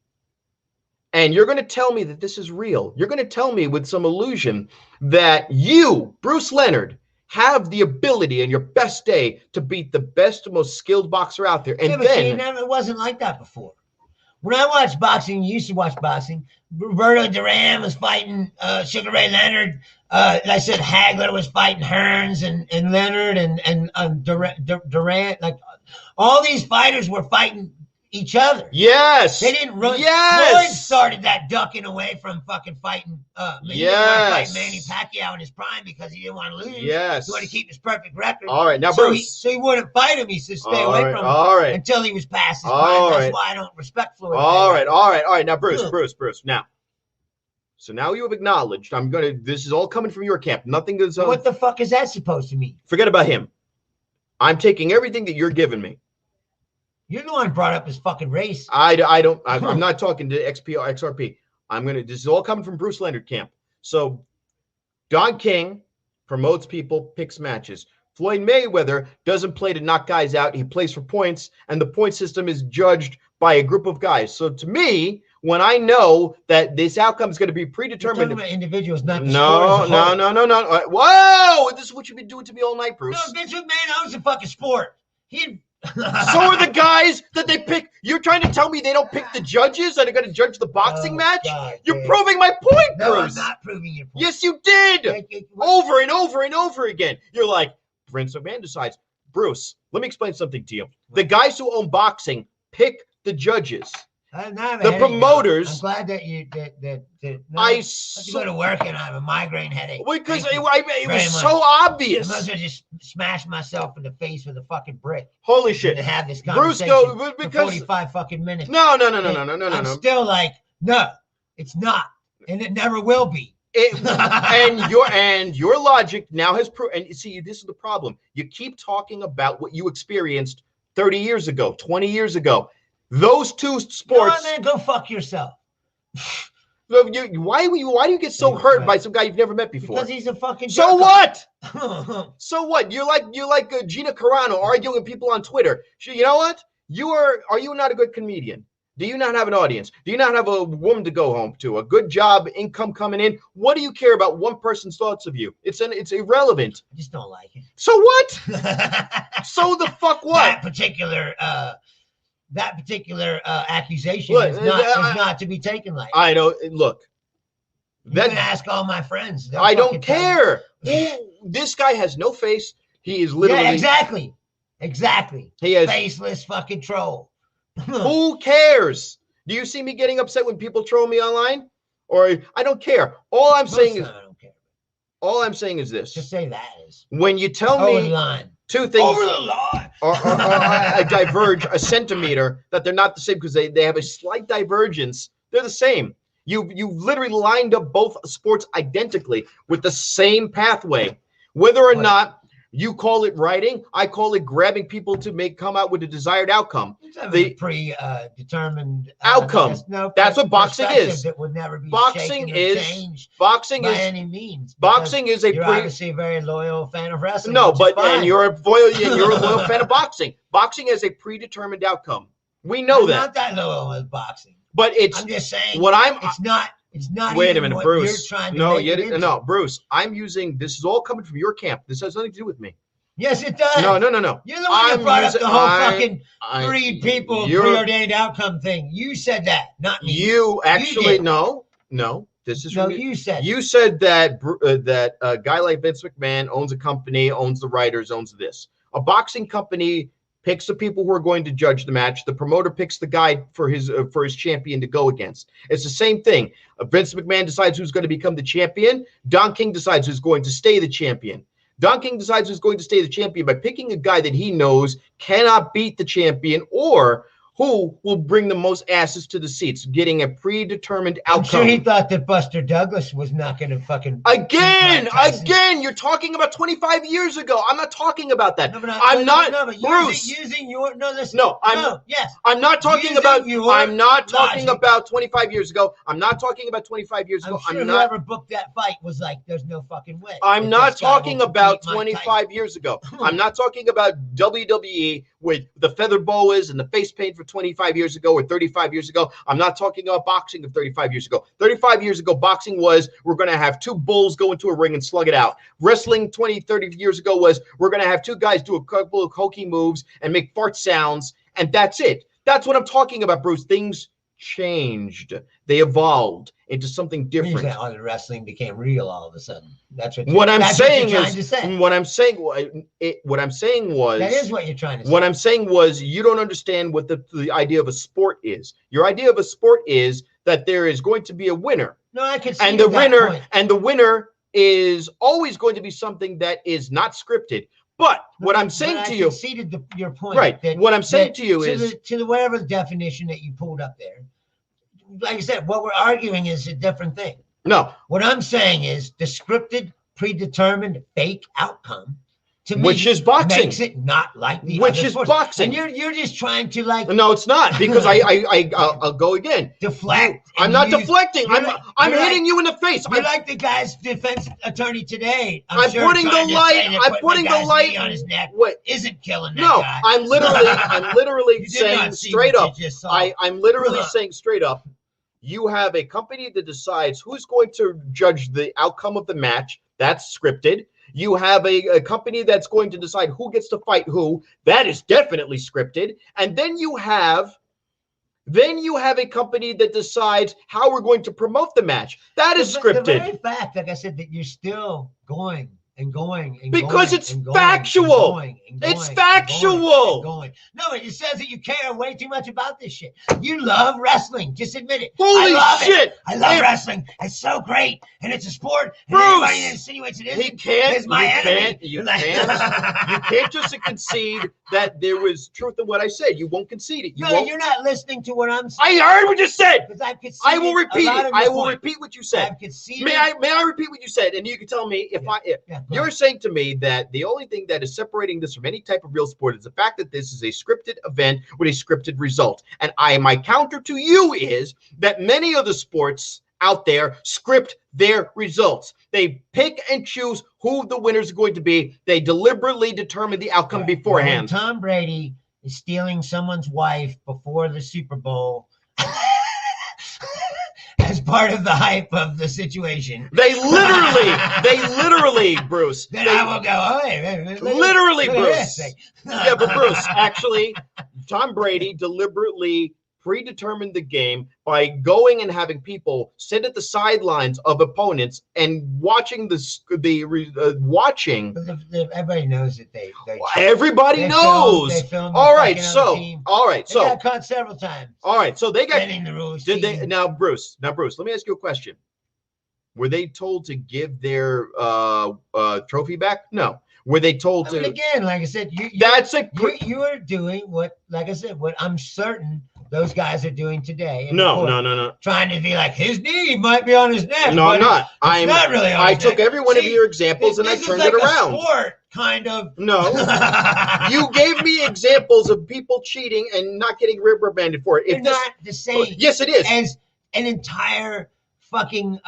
and you're going to tell me that this is real, you're going to tell me with some illusion that you, Bruce Leonard, have the ability on your best day to beat the best, most skilled boxer out there. And it wasn't like that before. When I watched boxing, you used to watch boxing. Roberto Duran was fighting Sugar Ray Leonard. I said Hagler was fighting Hearns and Leonard and Durant. Like all these fighters were fighting each other. Yes. They didn't run. Yes. Floyd started that ducking away from fucking fighting. He didn't want to fight Manny Pacquiao in his prime because he didn't want to lose. Yes. He wanted to keep his perfect record. All right. Now, so Bruce. He wouldn't fight him. He said stay away from him. All right. Until he was past his prime. That's why I don't respect Floyd. All right. Now, Bruce. Now. So now you have acknowledged. This is all coming from your camp. Nothing is. What the fuck is that supposed to mean? Forget about him. I'm taking everything that you're giving me. You're the one who brought up his fucking race. I'm not talking to XRP. This is all coming from Bruce Leonard camp. So Don King promotes people, picks matches. Floyd Mayweather doesn't play to knock guys out. He plays for points, and the point system is judged by a group of guys. So to me, when I know that this outcome is going to be predetermined, you're talking about individuals, not the no. Whoa! This is what you've been doing to me all night, Bruce. No, Vince McMahon owns the fucking sport. So are the guys that they pick. You're trying to tell me they don't pick the judges that are going to judge the boxing match? God, you're proving my point, no, Bruce. I'm not proving your point. Yes, you did. Over and over and over again. You're like, Vince McMahon decides. Bruce, let me explain something to you. The guys who own boxing pick the judges. The promoters. I'm glad that you I go to work and I have a migraine headache. Because it was so obvious. I must have just smashed myself in the face with a fucking brick. Holy shit! To have this conversation Bruce, for 45 fucking minutes. No. I'm still like, no, it's not, and it never will be. And your logic now has proven. And see, this is the problem. You keep talking about what you experienced 30 years ago, 20 years ago. Those two sports. No, man, go fuck yourself. Why do you get so hurt by some guy you've never met before? Because he's a fucking. So what? So what? You're like Gina Carano arguing with people on Twitter. You know what? Are you not a good comedian? Do you not have an audience? Do you not have a woman to go home to? A good job, income coming in? What do you care about one person's thoughts of you? It's irrelevant. I just don't like it. So what? So the fuck what? That particular accusation is not to be taken lightly. I know. Look. You can ask all my friends. I don't care. This guy has no face. He is literally. Yeah, exactly. He is faceless fucking troll. Who cares? Do you see me getting upset when people troll me online? Or I don't care. All I'm saying is I don't care. All I'm saying is this. Just say that is. When you tell me two things over the line or I diverge a centimeter, that they're not the same because they have a slight divergence, they're the same. You literally lined up both sports identically with the same pathway. Whether or not you call it writing, I call it grabbing people to come out with a desired outcome. The predetermined outcome. That's what boxing is. That would never be boxing is boxing by is any means. Boxing is a you're obviously a very loyal fan of wrestling. No, but and you're a loyal fan of boxing. Boxing has a predetermined outcome. We know that. Not that loyal with boxing. But I'm just saying. It's not. Wait a minute, Bruce. No, Bruce. I'm using. This is all coming from your camp. This has nothing to do with me. Yes, it does. No. You're the one that brought up the whole fucking freed people preordained outcome thing. You said that, not me. You actually no. This is you said. You said that that a guy like Vince McMahon owns a company, owns the writers, owns this. A boxing company picks the people who are going to judge the match. The promoter picks the guy for his champion to go against. It's the same thing. Vince McMahon decides who's going to become the champion. Don King decides who's going to stay the champion. Don King decides who's going to stay the champion by picking a guy that he knows cannot beat the champion or who will bring the most asses to the seats, getting a predetermined outcome. I'm sure he thought that Buster Douglas was not going to fucking... Again, you're talking about 25 years ago. I'm not talking about that. I'm not Bruce. Using your... No, listen. No, I'm not talking about... I'm not talking about 25 years ago. I'm not talking about 25 years ago. I'm sure whoever booked that fight was like, there's no fucking way. I'm not talking about 25 years ago. I'm not talking about WWE with the feather boas and the face paint for 25 years ago or 35 years ago. I'm not talking about boxing of 35 years ago. 35 years ago, boxing was we're going to have two bulls go into a ring and slug it out. Wrestling 30 years ago was we're going to have two guys do a couple of hokey moves and make fart sounds, and that's it. That's what I'm talking about, Bruce. Things changed. They evolved into something different. All the wrestling became real all of a sudden. What I'm saying was that is what you're trying to say. What I'm saying was you don't understand what the idea of a sport is. Your idea of a sport is that there is going to be a winner. No, I can see and the winner is always going to be something that is not scripted. But what I'm saying to you, conceded your point, right? What I'm saying to you is to the whatever definition that you pulled up there. Like I said, what we're arguing is a different thing. No, what I'm saying is the scripted, predetermined, fake outcome. To me, which is boxing, makes it not like the which other is sports. boxing. And you're just trying to like. No, it's not because I'll go again. Deflect. I'm not deflecting. I'm hitting you in the face. You're like the guy's defense attorney today. I'm putting the light on his neck. What isn't killing that no, guy. I'm literally saying straight up. I'm literally saying straight up. You have a company that decides who's going to judge the outcome of the match. That's scripted. You have a company that's going to decide who gets to fight who. That is definitely scripted. And then you have a company that decides how we're going to promote the match. That is scripted. The very fact, like I said, that you're still going and going and because going it's factual. It's factual. No, it says that you care way too much about this shit. You love wrestling. Just admit it. Holy shit! I love wrestling. It's so great, and it's a sport. And Bruce, anybody that insinuates it isn't is my enemy. You can't just concede that there was truth in what I said. You won't concede it. You're not listening to what I'm saying. I heard what you said. I will repeat it. I will repeat what you said. May I repeat what you said? And you can tell me if you're saying to me that the only thing that is separating this from any type of real sport is the fact that this is a scripted event with a scripted result. And my counter to you is that many of the sports out there script their results. They pick and choose who the winners are going to be. They deliberately determine the outcome beforehand. When Tom Brady is stealing someone's wife before the Super Bowl as part of the hype of the situation. They literally, Bruce. Then I will go, oh, hey, literally, look Bruce. Yeah, but Bruce, actually, Tom Brady deliberately predetermined the game by going and having people sit at the sidelines of opponents and watching watching. Everybody knows that they everybody knows. All right, so they got caught several times. All right, so they got bending the rules. Did they now, Bruce? Let me ask you a question. Were they told to give their trophy back? No. Were they told to? Again, like I said, you are doing what, like I said, what I'm certain those guys are doing today. No. Trying to be like, his knee might be on his neck. No, I'm not. I'm not really. I took every one of your examples and I turned it around. Sport, kind of. No, you gave me examples of people cheating and not getting reprimanded for it. It's not the same. Yes, it is. As an entire fucking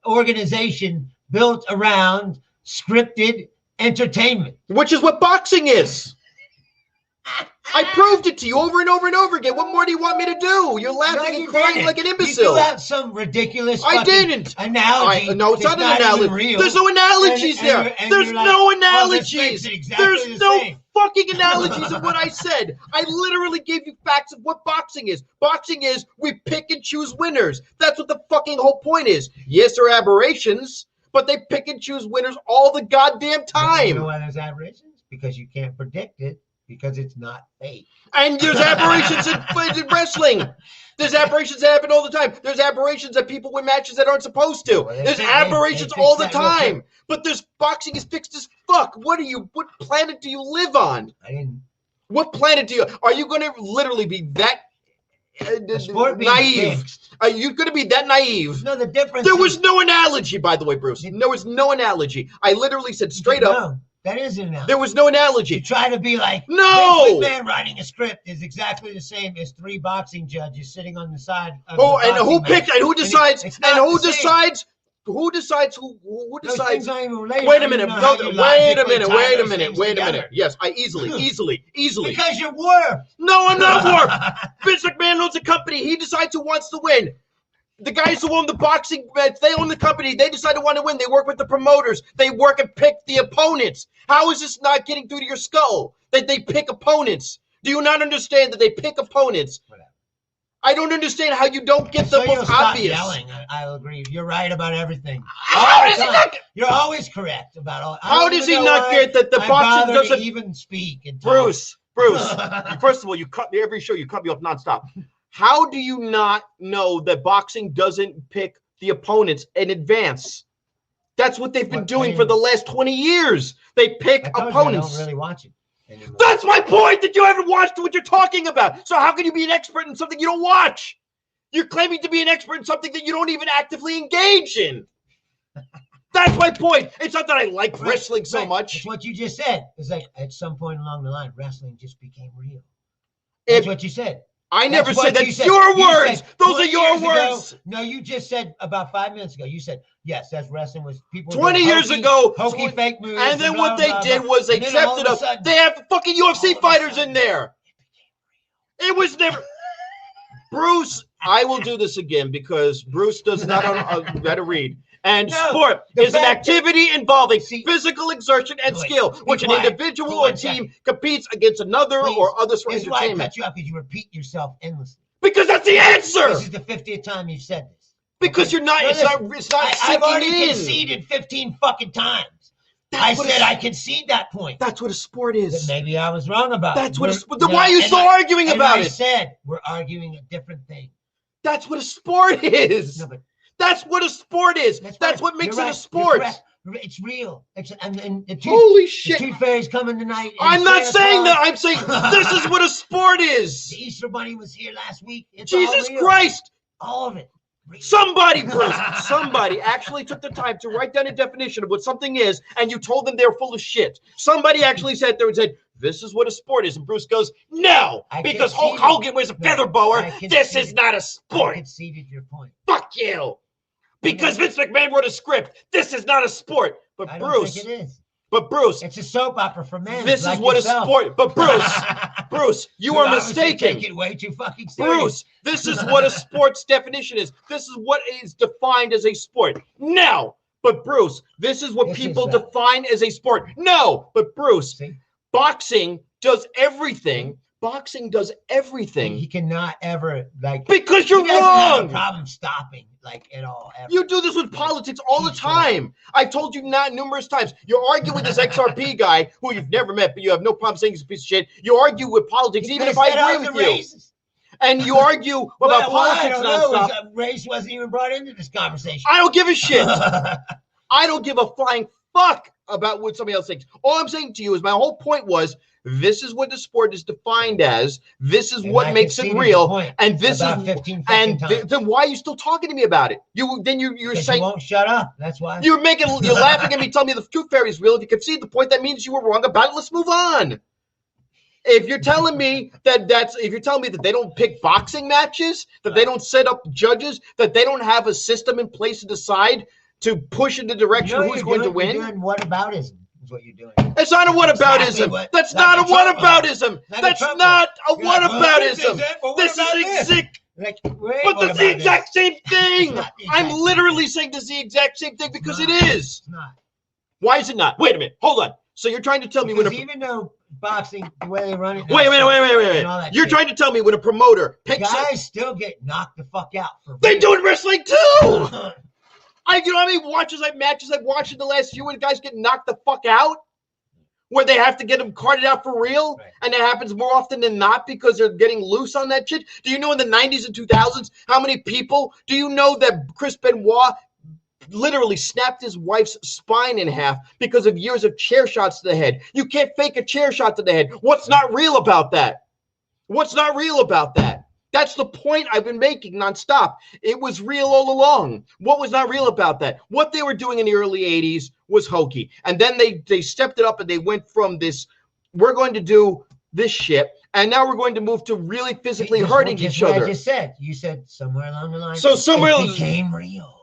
organization built around scripted entertainment, which is what boxing is. I proved it to you over and over and over again. What more do you want me to do? You're laughing and crying like an imbecile. You threw out some ridiculous analogy. No, it's not an analogy. There's no analogies there. There's no analogies. There's no fucking analogies of what I said. I literally gave you facts of what boxing is. Boxing is we pick and choose winners. That's what the fucking whole point is. Yes, there are aberrations, but they pick and choose winners all the goddamn time. You know why there's aberrations? Because you can't predict it. Because it's not fake. And there's aberrations in wrestling. There's aberrations that happen all the time. There's aberrations that people win matches that aren't supposed to. There's aberrations all the time. But there's boxing is fixed as fuck. What planet do you live on? What planet are you going to literally be that naive? Are you going to be that naive? No, the difference. There was no analogy, by the way, Bruce. There was no analogy. I literally said straight up. That is an analogy. There was no analogy. You try to be like, no! Vince McMahon writing a script is exactly the same as 3 boxing judges sitting on the side of who picked and who decides who decides who decides. Wait a minute. Yes, I easily. Because you're warped. No, I'm not warped. Vince McMahon owns a company. He decides who wants to win. The guys who own the boxing bets, they own the company. They decide to want to win. They work with the promoters. They work and pick the opponents. How is this not getting through to your skull that they pick opponents? Do you not understand that they pick opponents? Whatever. I don't understand how you don't get the most obvious. Yelling. I'll agree. You're right about everything. You're always correct about all. How does he not get that the boxing doesn't even speak? Bruce. First of all, you cut me every show. You cut me off nonstop. How do you not know that boxing doesn't pick the opponents in advance? That's what they've been doing for the last 20 years. They pick opponents. I don't really watch it anymore. That's my point, that you haven't watched what you're talking about. So how can you be an expert in something you don't watch? You're claiming to be an expert in something that you don't even actively engage in. That's my point. It's not that I like wrestling so much. It's what you just said. It's like at some point along the line, wrestling just became real. That's what you said. I never said that. Your words. Those are your words. No, you just said about 5 minutes ago. You said, yes, that's wrestling was people. 20 years ago. Hokey fake moves. And then what they did was they kept it up. They have fucking UFC fighters in there. It was never. Bruce, I will do this again because Bruce does not know how to read. And sport is an activity involving physical exertion and skill, which an individual or team competes against another or others for entertainment. Why I cut you off because you repeat yourself endlessly. Because that's the answer. This is the 50th time you've said this. Because you're not. It's not. I've already conceded 15 fucking times. I said I concede that point. That's what a sport is. But maybe I was wrong about it. That's what a sport. Then why are you still arguing about it? I said we're arguing a different thing. That's what a sport is. No, but that's what a sport is. That's what makes it a sport. It's real. Holy shit. The Tooth Fairy's coming tonight. I'm not saying that. I'm saying this is what a sport is. The Easter Bunny was here last week. It's Jesus Christ. All of it. Somebody, Bruce, somebody actually took the time to write down a definition of what something is, and you told them they're full of shit. Somebody actually sat there and said, this is what a sport is. And Bruce goes, no, because Hulk Hogan wears a feather bower. This is not a sport. I conceded your point. Fuck you. Because Vince McMahon wrote a script. This is not a sport. But I don't Bruce, think it is. but Bruce, It's a soap opera for men. this like is what yourself. a sport. But Bruce, you are mistaken. Take it way too fucking serious. Bruce, this is what a sport's definition is. This is what is defined as a sport. No, but Bruce, this is what people define as a sport. No, but Bruce, boxing does everything. Boxing does everything. He cannot ever because you're he doesn't wrong. have a problem stopping at all. Ever. You do this with politics all the time. I've told you not numerous times. You argue with this XRP guy who you've never met, but you have no problem saying he's a piece of shit. You argue with politics, even if I agree with you. Racist. And you argue about politics nonstop. Race wasn't even brought into this conversation. I don't give a shit. I don't give a flying fuck about what somebody else thinks. All I'm saying to you is my whole point was this is what the sport is defined as. This is what makes it real. And this is then why are you still talking to me about it? You're saying you won't shut up. That's why you're laughing at me, telling me the tooth fairy is real. If you concede the point, that means you were wrong about it. Let's move on. If you're telling me that they don't pick boxing matches, that they don't set up judges, that they don't have a system in place to decide to push in the direction who's going to win, you're doing whataboutism. Is what you're doing. It's not a whataboutism. That's not a whataboutism. That's not a whataboutism. This is exact. But that's the exact same thing. I'm literally saying this is the exact same thing because it is. It's not. Why is it not? Wait a minute. Hold on. So you're trying to tell me when even though boxing, the way they run it. Wait. You're trying to tell me when a promoter picks guys still get knocked the fuck out for they do it in wrestling too. You know how many matches I've watched in the last year when guys get knocked the fuck out? Where they have to get them carted out for real? Right. And it happens more often than not because they're getting loose on that shit. Do you know in the 90s and 2000s, how many people, do you know that Chris Benoit literally snapped his wife's spine in half because of years of chair shots to the head? You can't fake a chair shot to the head. What's not real about that? What's not real about that? That's the point I've been making nonstop. It was real all along. What was not real about that? What they were doing in the early 80s was hokey. And then they stepped it up and they went from this, we're going to do this shit, and now we're going to move to really physically hurting each other. I just said. You said somewhere along the line. So somewhere it became real.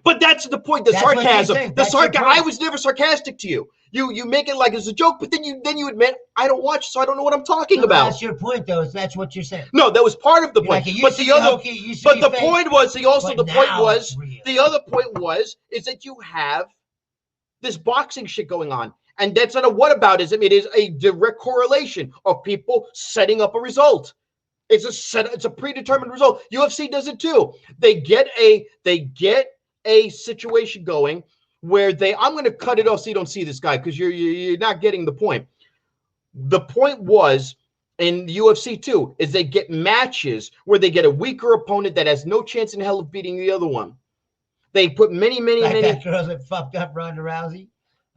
But that's the point, the sarcasm. I was never sarcastic to you. You make it like it's a joke, but then you admit I don't watch, so I don't know what I'm talking about. That's your point, though. That's what you're saying. No, that was part of the point. But the other, point was the other point was is that you have this boxing shit going on, and that's not a whataboutism. It is a direct correlation of people setting up a result. It's a predetermined result. UFC does it too. They get a situation going where I'm going to cut it off so you don't see this guy because you're not getting the point. The point was in the UFC too is they get matches where they get a weaker opponent that has no chance in hell of beating the other one. They put many that girl that fucked up Ronda Rousey.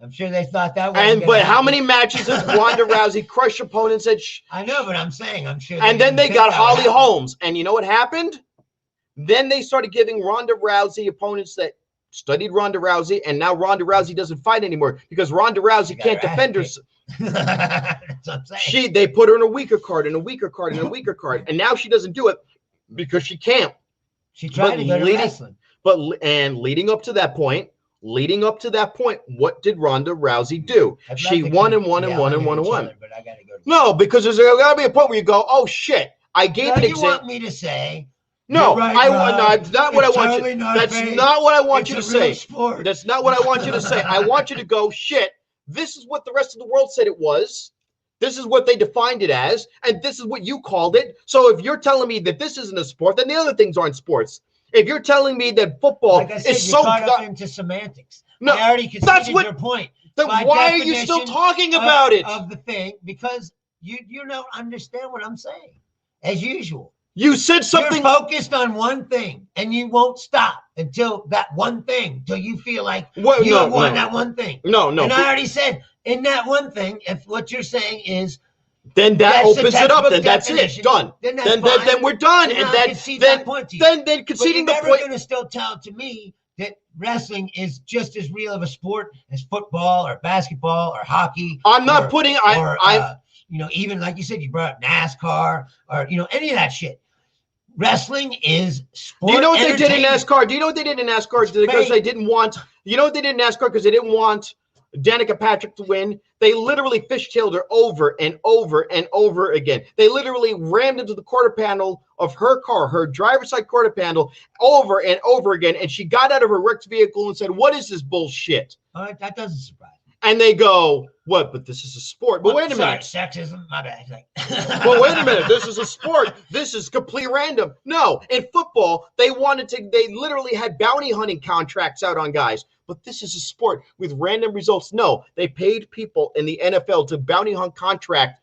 I'm sure they thought that was. But how many matches has Ronda Rousey crushed opponents? I know, but I'm sure. And then they got Holly Holmes, and you know what happened? Then they started giving Ronda Rousey opponents that studied Ronda Rousey, and now Ronda Rousey doesn't fight anymore because Ronda Rousey can't defend herself. That's what I'm saying. They put her in a weaker card, and now she doesn't do it because she can't. She tried to go to wrestling. And leading up to that point, what did Ronda Rousey do? She won and won. But I gotta go. No, because there's got to be a point where you go, oh shit, I gave an example. You want me to say? No, that's not what I want you. That's not what I want you to say. That's not what I want you to say. I want you to go, shit. This is what the rest of the world said it was. This is what they defined it as, and this is what you called it. So if you're telling me that this isn't a sport, then the other things aren't sports. If you're telling me that football is so caught up into semantics, no, I already conceded your point. Then why are you still talking about it? Of the thing, because you don't understand what I'm saying, as usual. You said something. You're focused on one thing, and you won't stop until that one thing, till you feel like you have won that one thing. No. And I already said, in that one thing, if what you're saying is, then that opens it up. Then that's it. Done. Then we're done. And then conceding the point. But you're never going to still tell to me that wrestling is just as real of a sport as football or basketball or hockey. I'm not putting. Even like you said, you brought up NASCAR or any of that shit. Wrestling is sport. Do you know what they did in entertainment. NASCAR? Do you know what they did in NASCAR? Because they didn't want. You know what they did in NASCAR? Because they didn't want Danica Patrick to win. They literally fishtailed her over and over and over again. They literally rammed into the quarter panel of her car, her driver's side quarter panel, over and over again. And she got out of her wrecked vehicle and said, "What is this bullshit?" That doesn't surprise me. And they go, "What? But this is a sport." But wait a minute. Sexism, my bad. But wait a minute. This is a sport. This is complete random. No, in football, they literally had bounty hunting contracts out on guys. But this is a sport with random results. No, they paid people in the NFL to bounty hunt contract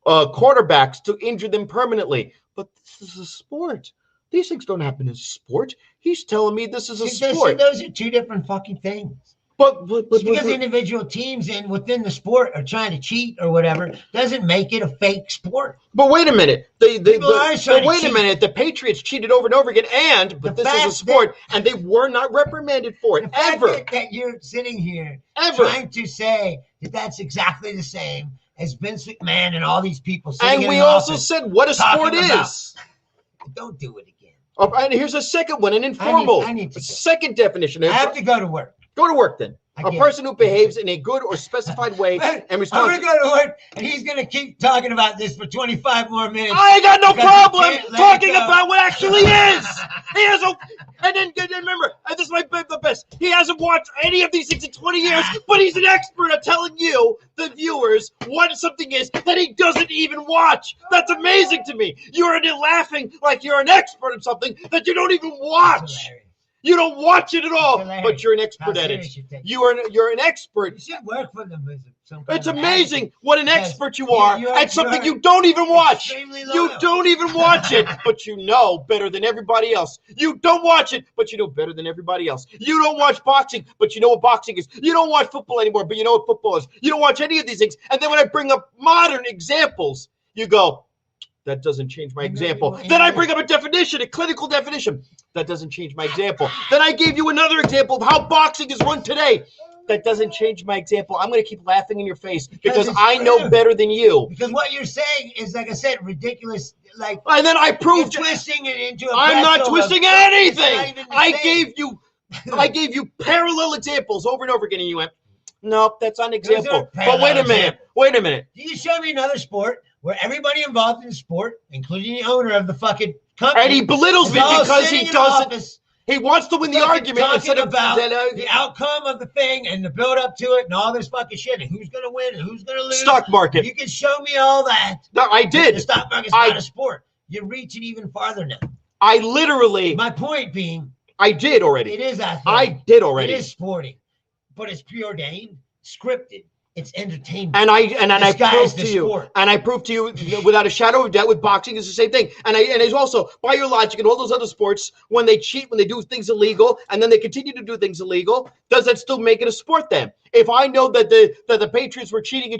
quarterbacks to injure them permanently. But this is a sport. These things don't happen in sport. He's telling me this is a sport. Those are two different fucking things. But because individual teams within the sport are trying to cheat or whatever doesn't make it a fake sport. But wait a minute. Wait a minute. The Patriots cheated over and over again, but this is a sport, and they were not reprimanded for it the ever. Fact that you're sitting here trying to say that that's exactly the same as Vince McMahon and all these people sitting and we also said what a sport is. Don't do it again. Oh, and here's a second one, an informal. I need to second definition. I have to go to work. Go to work then. A person who behaves in a good or specified way and responds. I'm going to go to work, and he's going to keep talking about this for 25 more minutes. I ain't got no problem talking about what actually is. He has and then remember, this is the best. He hasn't watched any of these things in 20 years, but he's an expert at telling you, the viewers, what something is that he doesn't even watch. That's amazing to me. You're laughing like you're an expert at something that you don't even watch. You don't watch it at all, but you're an expert at it. You're an expert. You should work for them. It's amazing what an expert you are at something you don't even watch. You don't even watch it, but you know better than everybody else. You don't watch it, but you know better than everybody else. You don't watch boxing, but you know what boxing is. You don't watch football anymore, but you know what football is. You don't watch any of these things. And then when I bring up modern examples, you go, that doesn't change my example. Then I bring up a definition, a clinical definition. That doesn't change my example. Then I gave you another example of how boxing is run today. That doesn't change my example. I'm going to keep laughing in your face because I know better than you. Because what you're saying is, like I said, ridiculous. Like, and then I proved twisting it into a I'm not twisting anything. I gave you parallel examples over and over again, and you went, nope, that's not an example. But wait a minute. Do you show me another sport where everybody involved in the sport, including the owner of the fucking company, and he belittles me because he doesn't. He wants to win the argument instead of about the outcome of the thing and the build up to it and all this fucking shit and who's going to win and who's going to lose. Stock market. You can show me all that. No, I did. The stock market's not a sport. You're reaching even farther now. I literally. My point being. I did already. It is athletic. I did already. It is sporting, but it's preordained, scripted. It's entertainment. And I proved to you, sport. And I proved to you without a shadow of doubt with boxing is the same thing. And it's also by your logic in all those other sports, when they cheat, when they do things illegal, and then they continue to do things illegal, does that still make it a sport then? If I know that the Patriots were cheating,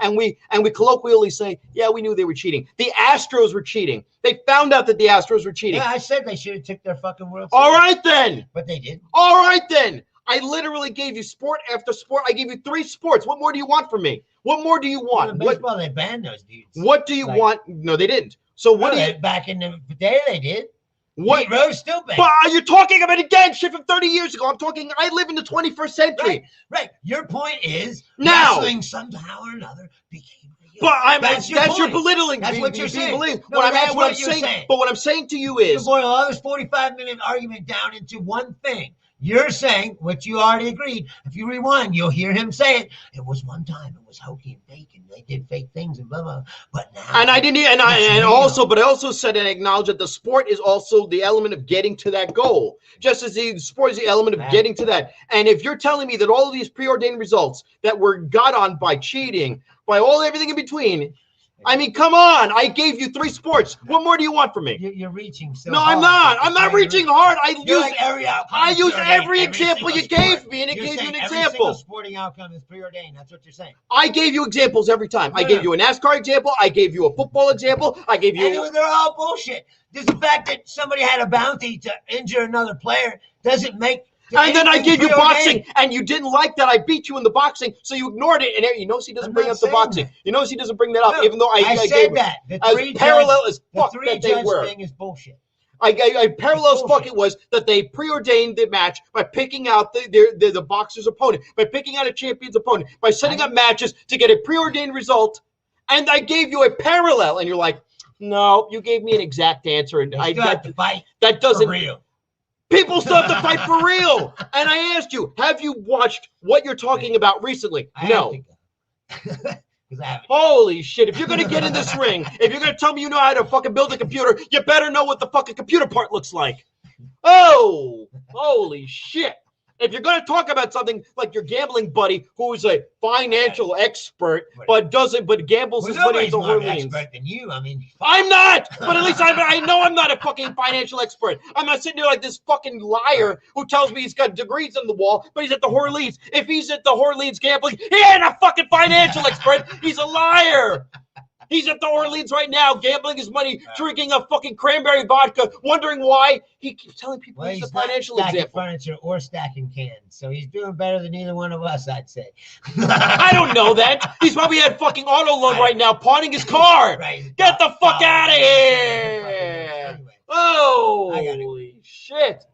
and we colloquially say, yeah, we knew they were cheating. The Astros were cheating. They found out that the Astros were cheating. Yeah, I said they should have took their fucking World Series. All right then. But they did. All right then. I literally gave you sport after sport. I gave you 3 sports. What more do you want from me? What more do you want? Baseball, they banned those dudes. What do you want? No, they didn't. So what do you? Back in the day, they did. What? Pete Rose still banned. But you're talking about it again, shit from 30 years ago. I live in the 21st century. Right. Your point is now wrestling somehow or another became real. But that's your belittling. That's what you're saying. No, what I'm saying. But what I'm saying to you is, you boil all this 45-minute argument down into one thing. You're saying what you already agreed. If you rewind, you'll hear him say it. It was one time. It was hokey and fake, and they did fake things and blah blah. But now, and I didn't. I also said and acknowledged that the sport is also the element of getting to that goal, just as the sport is the element of getting to that. And if you're telling me that all of these preordained results that were got on by cheating, by everything in between. I mean, come on. I gave you 3 sports. What more do you want from me? You're reaching so hard. No, I'm not. I'm not reaching hard. I use every example you gave me, and it gave you an example. Every single sporting outcome is preordained. That's what you're saying. I gave you examples every time. I gave you a NASCAR example. I gave you a football example. I gave you. And they're all bullshit. Just the fact that somebody had a bounty to injure another player doesn't make And then I anything gave you boxing, preordained. and you didn't like that I beat you in the boxing, so you ignored it. And you notice he doesn't I'm bring not up the saying boxing. that. You notice he doesn't bring that up, No, even though I said gave that. it as parallel as fuck that they were. Thing is bullshit. I parallel as fuck it was that they preordained the match by picking out the boxer's opponent, by picking out a champion's opponent, by setting up matches to get a preordained result. And I gave you a parallel, and you're like, no, you gave me an exact answer, and I still have to fight that doesn't. for real. People still have to fight for real. And I asked you, have you watched what you're talking about recently? No. Holy shit. If you're going to get in this ring, if you're going to tell me you know how to fucking build a computer, you better know what the fucking computer part looks like. Oh, holy shit. If you're going to talk about something like your gambling buddy, who's a financial expert, but gambles his money into Orleans. Expert than you. I mean, I'm not, but at least I know I'm not a fucking financial expert. I'm not sitting there like this fucking liar who tells me he's got degrees on the wall, but he's at the Orleans. If he's at the Orleans gambling, he ain't a fucking financial expert. He's a liar. He's at the Orleans right now, gambling his money, drinking a fucking cranberry vodka, wondering why he keeps telling people he's a financial not stacking example. furniture or stacking cans, so he's doing better than either one of us, I'd say. I don't know that. He's probably at fucking auto loan right now, pawning his car. Right. Get the fuck out of here. Anyway, holy shit.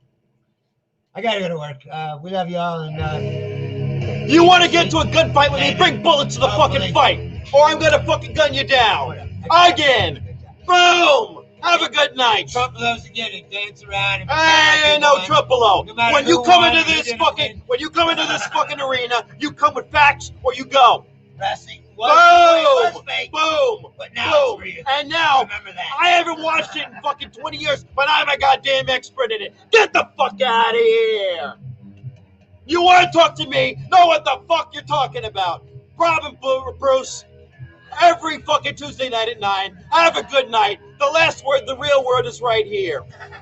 I gotta go to work. We love y'all, and you want to get into a gunfight with me? Bring bullets to the fucking fight, or I'm gonna fucking gun you down again. Boom. Have a good night. Trumpelos again and dance around. And hey, no Trupolo. No when you come into this fucking arena, you come with facts or you go. Wrestling was fake. Boom. But now boom. And now I haven't watched it in fucking 20 years, but I'm a goddamn expert in it. Get the fuck out of here. You want to talk to me? Know what the fuck you're talking about. Rob and Bruce. Every fucking Tuesday night at 9. Have a good night. The last word, the real word is right here.